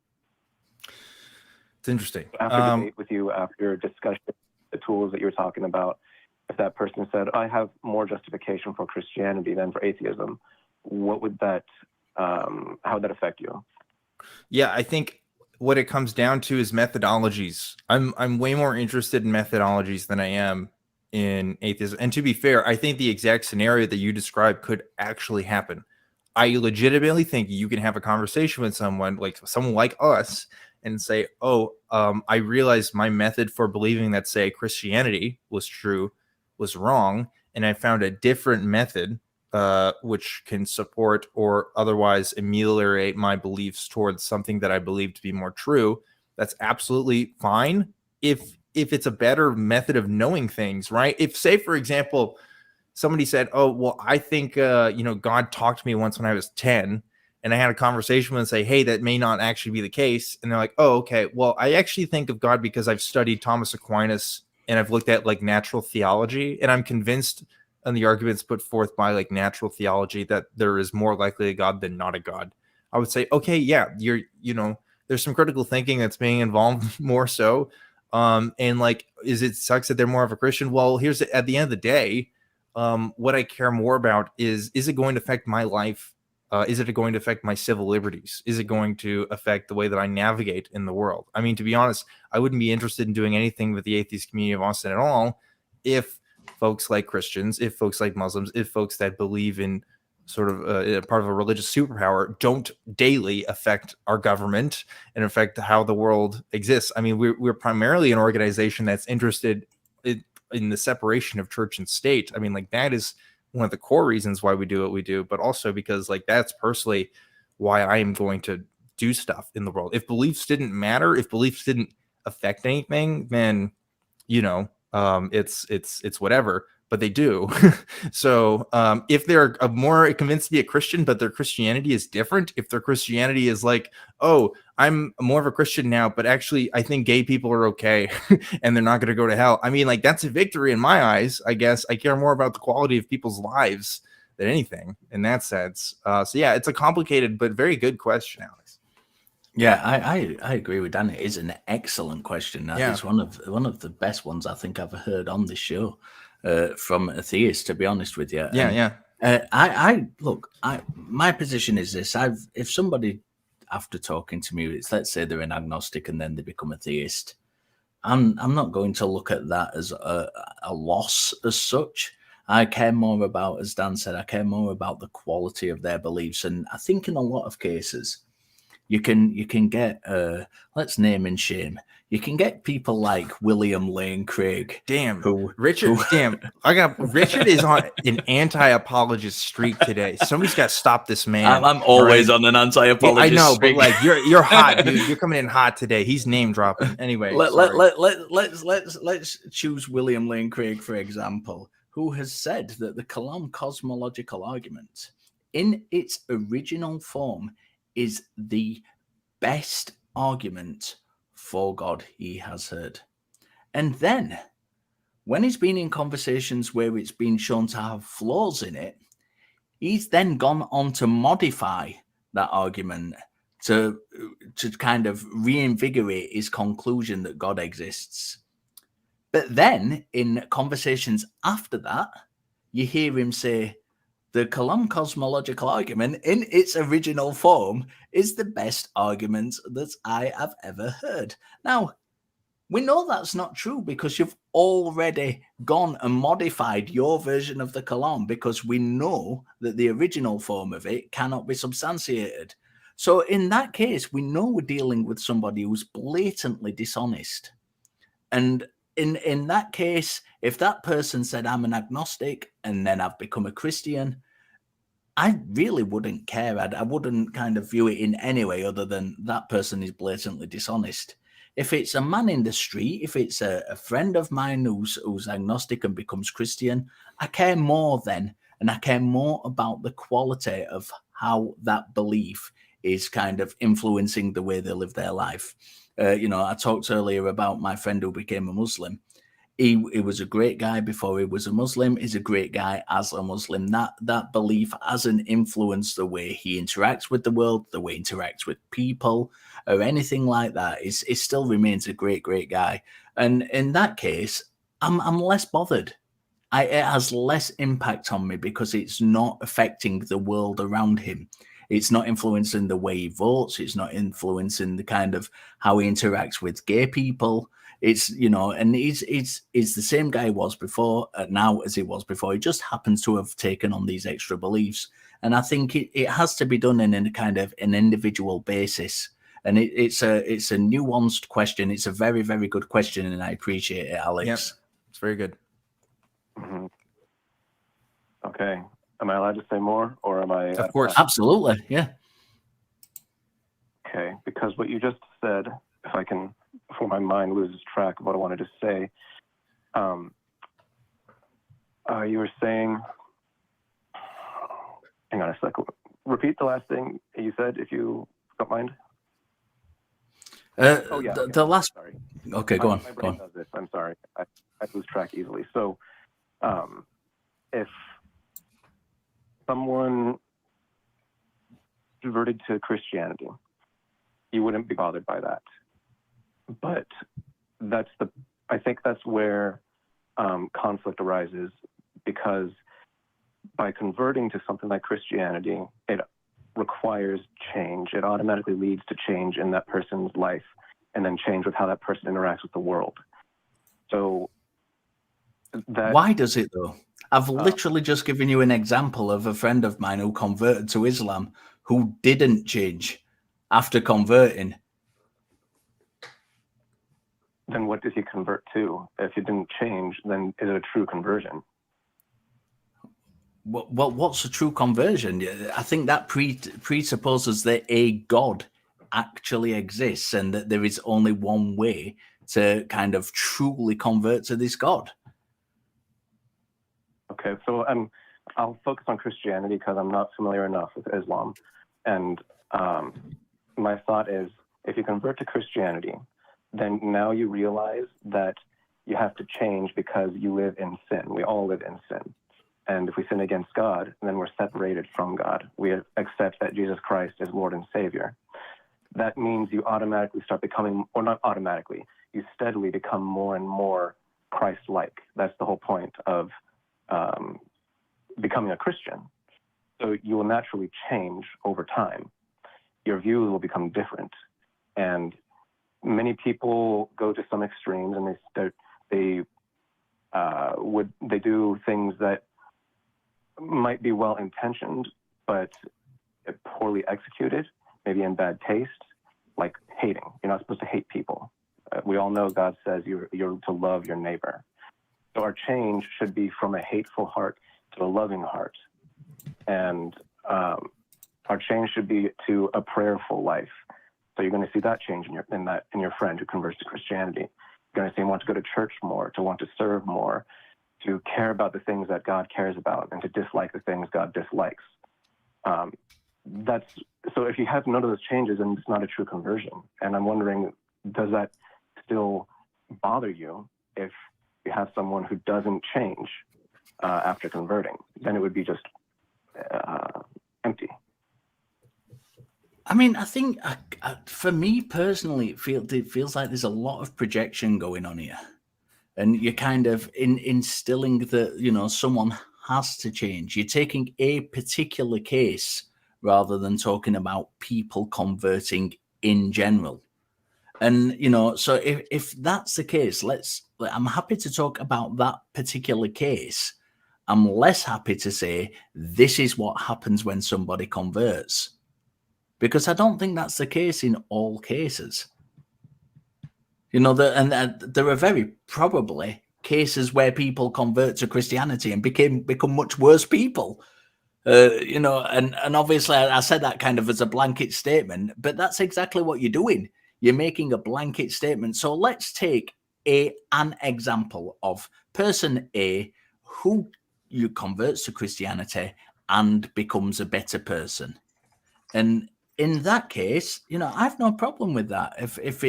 It's interesting. After debate with you, after discussion, the tools that you were talking about, if that person said, I have more justification for Christianity than for atheism, what would that, how would that affect you? Yeah, I think what it comes down to is methodologies. I'm way more interested in methodologies than I am in atheism. And to be fair, I think the exact scenario that you described could actually happen. I legitimately think you can have a conversation with someone like us and say, I realized my method for believing that, say, Christianity was true was wrong, and I found a different method which can support or otherwise ameliorate my beliefs towards something that I believe to be more true. That's absolutely fine if it's a better method of knowing things, right? If, say, for example, somebody said, I think God talked to me once when I was 10, and I had a conversation with them and say, hey, that may not actually be the case. And they're like, oh, okay, well, I actually think of God because I've studied Thomas Aquinas and I've looked at natural theology, and I'm convinced on the arguments put forth by natural theology that there is more likely a God than not a God. I would say, okay, yeah, there's some critical thinking that's being involved more so. And is it sucks that they're more of a Christian? Well, here's at the end of the day, what I care more about is it going to affect my life? Is it going to affect my civil liberties? Is it going to affect the way that I navigate in the world? I mean, to be honest, I wouldn't be interested in doing anything with the Atheist Community of Austin at all if folks like Christians, if folks like Muslims, if folks that believe in sort of part of a religious superpower don't daily affect our government and affect how the world exists. I mean, we're primarily an organization that's interested in the separation of church and state. I mean, that is one of the core reasons why we do what we do, but also because that's personally why I am going to do stuff in the world. If beliefs didn't matter, if beliefs didn't affect anything, then, it's whatever, but they do. So if they're more convinced to be a Christian, but their Christianity is different, if their Christianity is I'm more of a Christian now, but actually I think gay people are okay and they're not going to go to hell. I mean, that's a victory in my eyes, I guess. I care more about the quality of people's lives than anything in that sense. So yeah, it's a complicated but very good question, Alex. Yeah, I agree with Dan. It is an excellent question. It's one of the best ones I think I've heard on this show from a theist, to be honest with you. My position is this: if somebody, after talking to me, let's say they're an agnostic and then they become a theist, I'm not going to look at that as a loss as such. I care more about, as Dan said, I care more about the quality of their beliefs, and I think in a lot of cases, you can get let's name and shame. You can get people like William Lane Craig. Richard is on an anti-apologist streak today. Somebody's got to stop this man. I'm always on an anti-apologist streak. I know, streak. But you're hot, dude. You're coming in hot today. He's name dropping. Anyway, let's choose William Lane Craig, for example, who has said that the Kalam cosmological argument in its original form is the best argument for God he has heard. And then, when he's been in conversations where it's been shown to have flaws in it, he's then gone on to modify that argument to kind of reinvigorate his conclusion that God exists. But then, in conversations after that, you hear him say, the Kalam cosmological argument in its original form is the best argument that I have ever heard. Now, we know that's not true because you've already gone and modified your version of the Kalam, because we know that the original form of it cannot be substantiated. So in that case, we know we're dealing with somebody who's blatantly dishonest. And in that case, if that person said, I'm an agnostic, and then I've become a Christian, I really wouldn't care. I wouldn't kind of view it in any way other than that person is blatantly dishonest. If it's a man in the street, if it's a friend of mine who's agnostic and becomes Christian, I care more then, and I care more about the quality of how that belief is kind of influencing the way they live their life. I talked earlier about my friend who became a Muslim. He was a great guy before he was a Muslim. He's a great guy as a Muslim. That belief hasn't influenced the way he interacts with the world, the way he interacts with people, or anything like that. It still remains a great, great guy. And in that case, I'm less bothered. It has less impact on me because it's not affecting the world around him. It's not influencing the way he votes. It's not influencing the kind of how he interacts with gay people. It's, and he's the same guy he was before, now as he was before. He just happens to have taken on these extra beliefs. And I think it has to be done in a kind of an individual basis. And it's a nuanced question. It's a very, very good question. And I appreciate it, Alex. Yep. It's very good. Mm-hmm. Okay. Am I allowed to say more, or am I? Of course. Absolutely. Yeah. Okay. Because what you just said, if I can, before my mind loses track of what I wanted to say, you were saying, hang on a second, repeat the last thing you said, if you don't mind. The last. Sorry. Okay, go on. My brain does this. I'm sorry. I lose track easily. So, if someone converted to Christianity, you wouldn't be bothered by that. But I think that's where conflict arises, because by converting to something like Christianity, it requires change. It automatically leads to change in that person's life, and then change with how that person interacts with the world. So why does it though? I've literally just given you an example of a friend of mine who converted to Islam who didn't change after converting. Then what does he convert to? If he didn't change, then is it a true conversion? Well, what's a true conversion? I think that presupposes that a God actually exists and that there is only one way to kind of truly convert to this God. Okay, so I'll focus on Christianity because I'm not familiar enough with Islam. And my thought is, if you convert to Christianity, then now you realize that you have to change because you live in sin. We all live in sin. And if we sin against God, then we're separated from God. We accept that Jesus Christ is Lord and Savior. That means you automatically start becoming, or not automatically, you steadily become more and more Christ-like. That's the whole point of becoming a Christian. So you will naturally change over time. Your views will become different. And many people go to some extremes, and they do things that might be well-intentioned, but poorly executed, maybe in bad taste, like hating. You're not supposed to hate people. We all know God says you're to love your neighbor. So our change should be from a hateful heart to a loving heart. And our change should be to a prayerful life. So you're going to see that change in your friend who converts to Christianity. You're going to see him want to go to church more, to want to serve more, to care about the things that God cares about, and to dislike the things God dislikes. That's so. If you have none of those changes, then it's not a true conversion. And I'm wondering, does that still bother you if you have someone who doesn't change after converting? Then it would be just empty. I mean, I think for me personally, it feels like there's a lot of projection going on here, and you're kind of instilling that, you know, someone has to change. You're taking a particular case rather than talking about people converting in general. And, you know, so if that's the case, I'm happy to talk about that particular case. I'm less happy to say this is what happens when somebody converts, because I don't think that's the case in all cases. You know, there are very probably cases where people convert to Christianity and become much worse people. You know, and obviously I said that kind of as a blanket statement, but that's exactly what you're doing. You're making a blanket statement. So let's take an example of person A who converts to Christianity and becomes a better person. And in that case, you know, I have no problem with that. If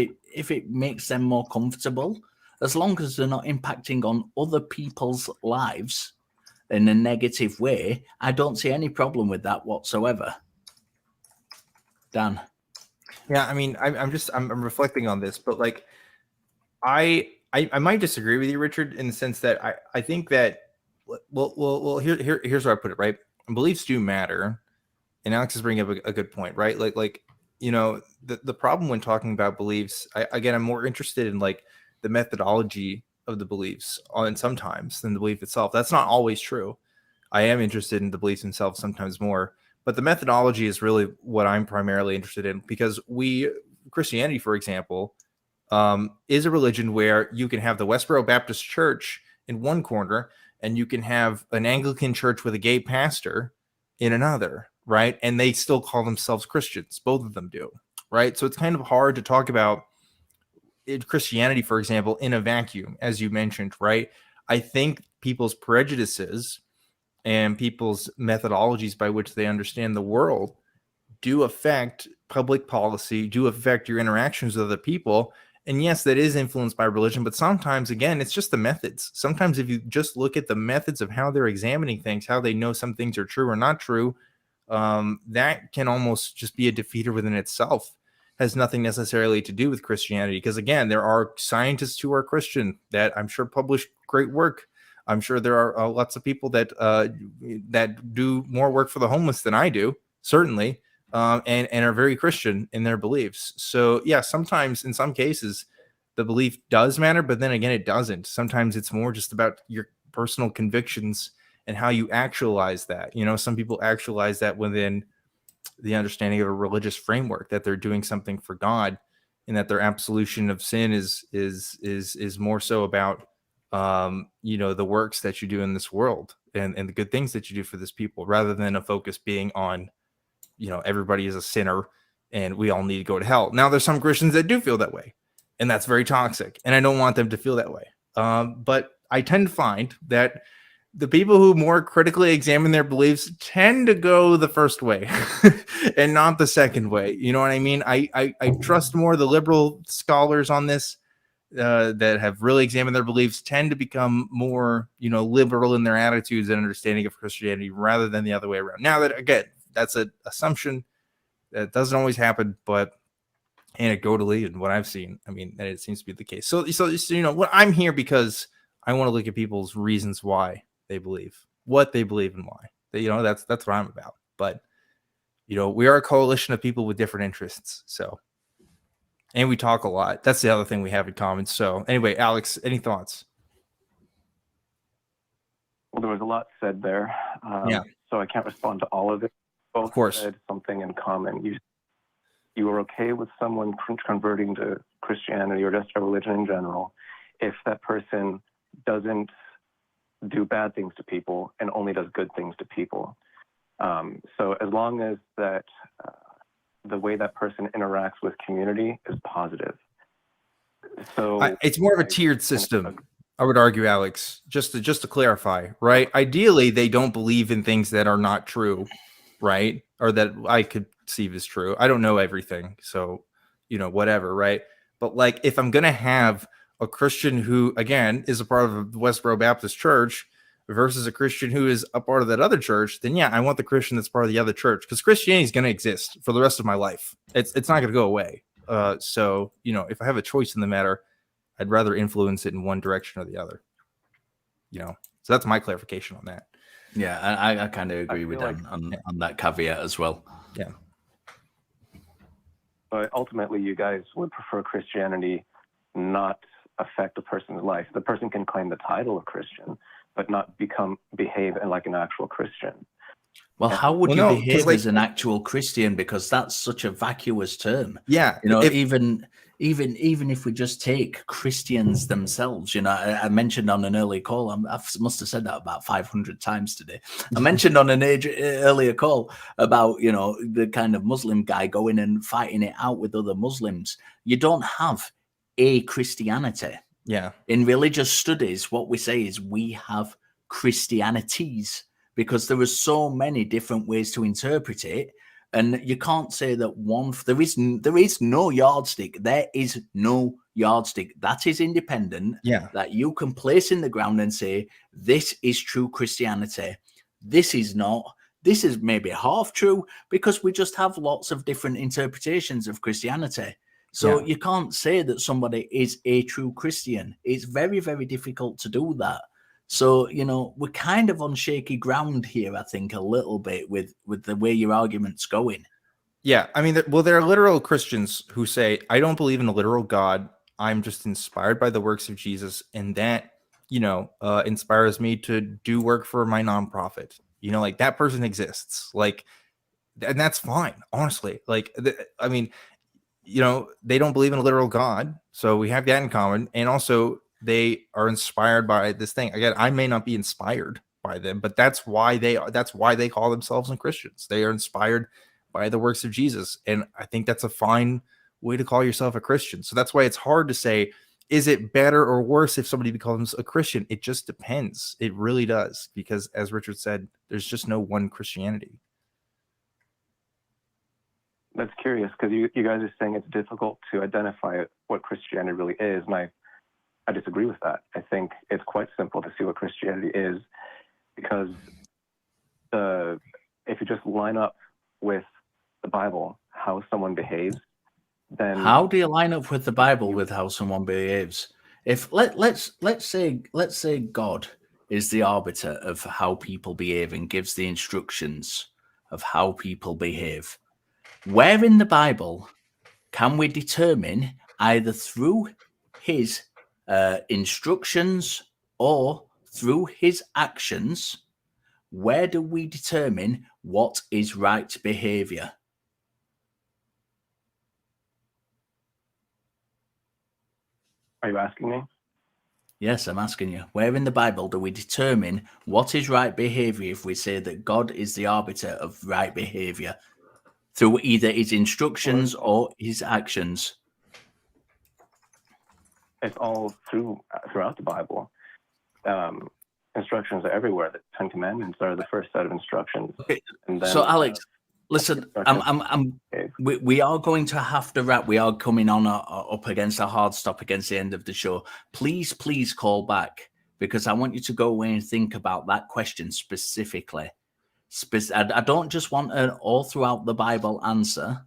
it makes them more comfortable, as long as they're not impacting on other people's lives in a negative way, I don't see any problem with that whatsoever. Dan. Yeah, I mean, I'm reflecting on this, but like, I might disagree with you, Richard, in the sense that I think that, well, here's where I put it, right? Beliefs do matter, and Alex is bringing up a good point, right? Like you know, the problem when talking about beliefs, I'm more interested in like the methodology of the beliefs and sometimes than the belief itself. That's not always true. I am interested in the beliefs themselves sometimes more, but the methodology is really what I'm primarily interested in, because Christianity, for example, is a religion where you can have the Westboro Baptist Church in one corner and you can have an Anglican church with a gay pastor in another, right? And they still call themselves Christians. Both of them do, right? So it's kind of hard to talk about Christianity, for example, in a vacuum, as you mentioned, right? I think people's prejudices and people's methodologies by which they understand the world do affect public policy, do affect your interactions with other people. And yes, that is influenced by religion, but sometimes, again, it's just the methods. Sometimes if you just look at the methods of how they're examining things, how they know some things are true or not true, that can almost just be a defeater within itself. Has nothing necessarily to do with Christianity, because again, there are scientists who are Christian that I'm sure publish great work. I'm sure there are lots of people that do more work for the homeless than I do, certainly, and are very Christian in their beliefs. So yeah, sometimes in some cases the belief does matter, but then again, it doesn't. Sometimes it's more just about your personal convictions and how you actualize that. You know, some people actualize that within the understanding of a religious framework, that they're doing something for God, and that their absolution of sin is more so about you know, the works that you do in this world and the good things that you do for this people, rather than a focus being on, you know, everybody is a sinner and we all need to go to hell. Now there's some Christians that do feel that way, and that's very toxic, and I don't want them to feel that way. But I tend to find that the people who more critically examine their beliefs tend to go the first way and not the second way. You know what I mean? I trust more the liberal scholars on this that have really examined their beliefs tend to become more, you know, liberal in their attitudes and understanding of Christianity rather than the other way around. Now that, again, that's an assumption that doesn't always happen, but anecdotally and what I've seen, I mean, it seems to be the case. So you know, what I'm here because I want to look at people's reasons why they believe, what they believe and why. You know, that's what I'm about. But, you know, we are a coalition of people with different interests. So, and we talk a lot. That's the other thing we have in common. So anyway, Alex, any thoughts? Well, there was a lot said there. Yeah. So I can't respond to all of it. Both of course. said something in common. You were okay with someone converting to Christianity or just a religion in general if that person doesn't do bad things to people and only does good things to people. So as long as that the way that person interacts with community is positive. So it's more of a tiered system, I would argue, Alex, just to clarify, right? Ideally, they don't believe in things that are not true, right? or that I could perceive as true. I don't know everything, so whatever, right? But like, if I'm gonna have a Christian who, again, is a part of the Westboro Baptist Church versus a Christian who is a part of that other church, then yeah, I want the Christian that's part of the other church, because Christianity is gonna exist for the rest of my life. It's not gonna go away. So if I have a choice in the matter, I'd rather influence it in one direction or the other. So that's my clarification on that. Yeah, I kind of agree with Dan on that caveat as well. Yeah. But ultimately, you guys would prefer Christianity not affect a person's life. The person can claim the title of Christian, but not behave like an actual Christian. Well, how would you behave as an actual Christian? Because that's such a vacuous term. Yeah. Even if we just take Christians themselves, I mentioned on an earlier call, I must have said that about 500 times today. I mentioned on an earlier call about, the kind of Muslim guy going and fighting it out with other Muslims. You don't have a Christianity. Yeah. In religious studies, what we say is we have Christianities, because there are so many different ways to interpret it. And you can't say that there is no yardstick. There is no yardstick that is independent, that you can place in the ground and say, this is true Christianity. This is not. This is maybe half true, because we just have lots of different interpretations of Christianity. So you can't say that somebody is a true Christian. It's very, very difficult to do that. So, we're kind of on shaky ground here, I think, a little bit with the way your argument's going. Yeah. I mean, there are literal Christians who say, I don't believe in a literal God. I'm just inspired by the works of Jesus. And that, inspires me to do work for my nonprofit. Like, that person exists. Like, and that's fine, honestly. Like, they don't believe in a literal God. So we have that in common. And also, they are inspired by this thing. Again, I may not be inspired by them, but that's why they call themselves Christians. They are inspired by the works of Jesus. And I think that's a fine way to call yourself a Christian. So that's why it's hard to say, is it better or worse if somebody becomes a Christian? It just depends. It really does. Because as Richard said, there's just no one Christianity. That's curious, because you guys are saying it's difficult to identify what Christianity really is. And I disagree with that. I think it's quite simple to see what Christianity is, because if you just line up with the Bible how someone behaves, then how do you line up with the Bible with how someone behaves? If let's say God is the arbiter of how people behave and gives the instructions of how people behave, where in the Bible can we determine, either through his instructions or through his actions, where do we determine what is right behavior? Are you asking me? Yes, I'm asking you. Where in the Bible do we determine what is right behavior if we say that God is the arbiter of right behavior through either his instructions or his actions? It's all throughout the Bible. Instructions are everywhere. The 10 Commandments are the first set of instructions. Okay. And then, so, Alex, listen, we are going to have to wrap. We are coming on up against a hard stop against the end of the show. Please call back, because I want you to go away and think about that question specifically. I don't just want an all throughout the Bible answer.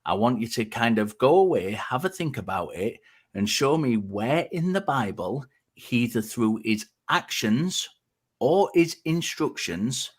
I want you to kind of go away, have a think about it, and show me where in the Bible, either through his actions or his instructions,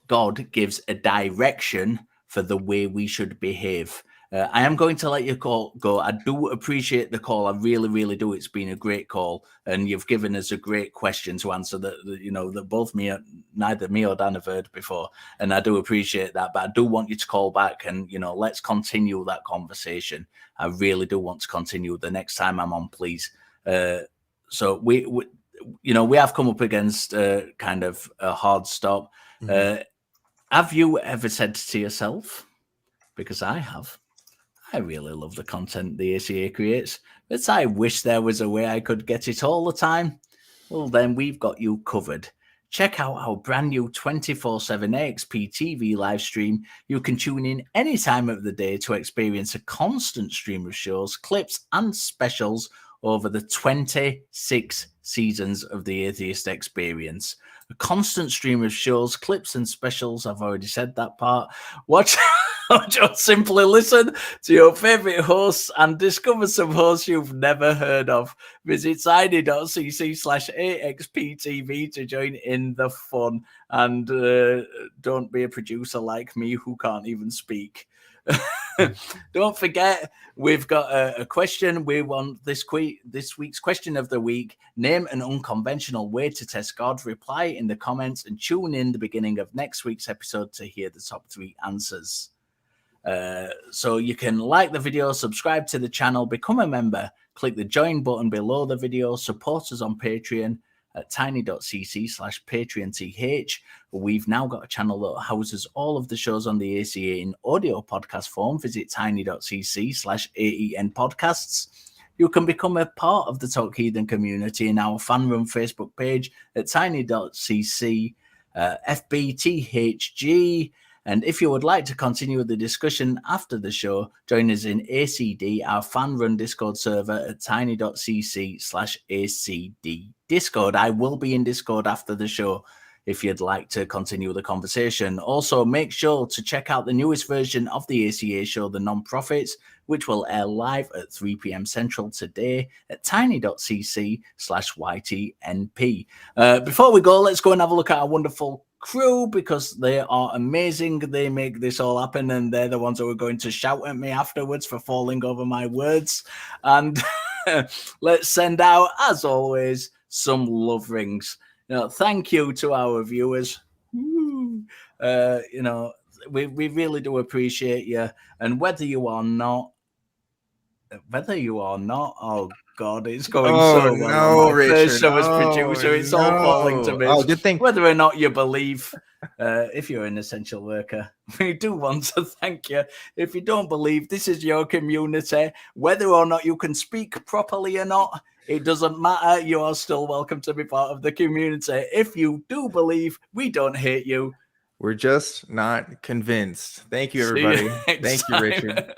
God gives a direction for the way we should behave. I am going to let you go. I do appreciate the call. I really, really do. It's been a great call, and you've given us a great question to answer that both neither me or Dan have heard before, and I do appreciate that. But I do want you to call back, and let's continue that conversation. I really do want to continue the next time I'm on, please. So we have come up against kind of a hard stop. Mm-hmm. Have you ever said to yourself, because I have, I really love the content the ACA creates, but I wish there was a way I could get it all the time? Well, then we've got you covered. Check out our brand new 24/7 AXP TV live stream. You can tune in any time of the day to experience a constant stream of shows, clips, and specials over the 26 seasons of the Atheist Experience. A constant stream of shows, clips, and specials. I've already said that part. Watch or just simply listen to your favorite hosts and discover some hosts you've never heard of. Visit tiny.cc/AXPTV to join in the fun. And don't be a producer like me who can't even speak. Don't forget, we've got a question. We want this week's question of the week. Name an unconventional way to test God. Reply in the comments and tune in the beginning of next week's episode to hear the top 3 answers. So you can like the video, subscribe to the channel, become a member, click the join button below the video, support us on Patreon at tiny.cc/patreonth. We've now got a channel that houses all of the shows on the ACA in audio podcast form. Visit tiny.cc/AEN podcasts. You can become a part of the Talk Heathen community in our fan-run Facebook page at tiny.cc FBTHG. And if you would like to continue the discussion after the show, join us in ACD, our fan-run Discord server at tiny.cc/ACD Discord. I will be in Discord after the show if you'd like to continue the conversation. Also, make sure to check out the newest version of the ACA show, The Non-Profits, which will air live at 3 p.m. Central today at tiny.cc/YTNP. Before we go, let's go and have a look at our wonderful crew, because they are amazing. They make this all happen, and they're the ones who are going to shout at me afterwards for falling over my words. And let's send out, as always, some love rings. Thank you to our viewers. We really do appreciate you. And whether you are not, oh God, it's going so well. First show as producer, it's all falling to bits. Good thing. Whether or not you believe, if you're an essential worker, we do want to thank you. If you don't believe, this is your community. Whether or not you can speak properly or not, it doesn't matter. You are still welcome to be part of the community. If you do believe, we don't hate you. We're just not convinced. Thank you, everybody. Thank you, Richard.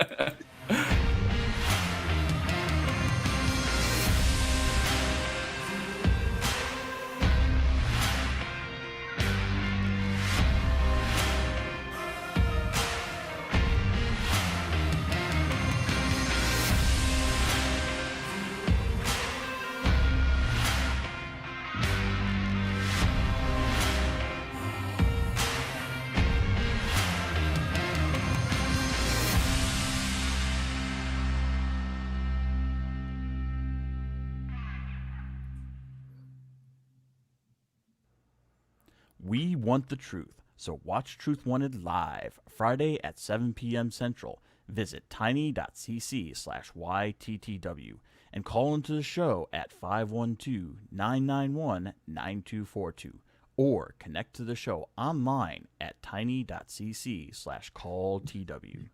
We want the truth, so watch Truth Wanted live, Friday at 7 p.m. Central. Visit tiny.cc/YTTW and call into the show at 512-991-9242 or connect to the show online at tiny.cc/calltw.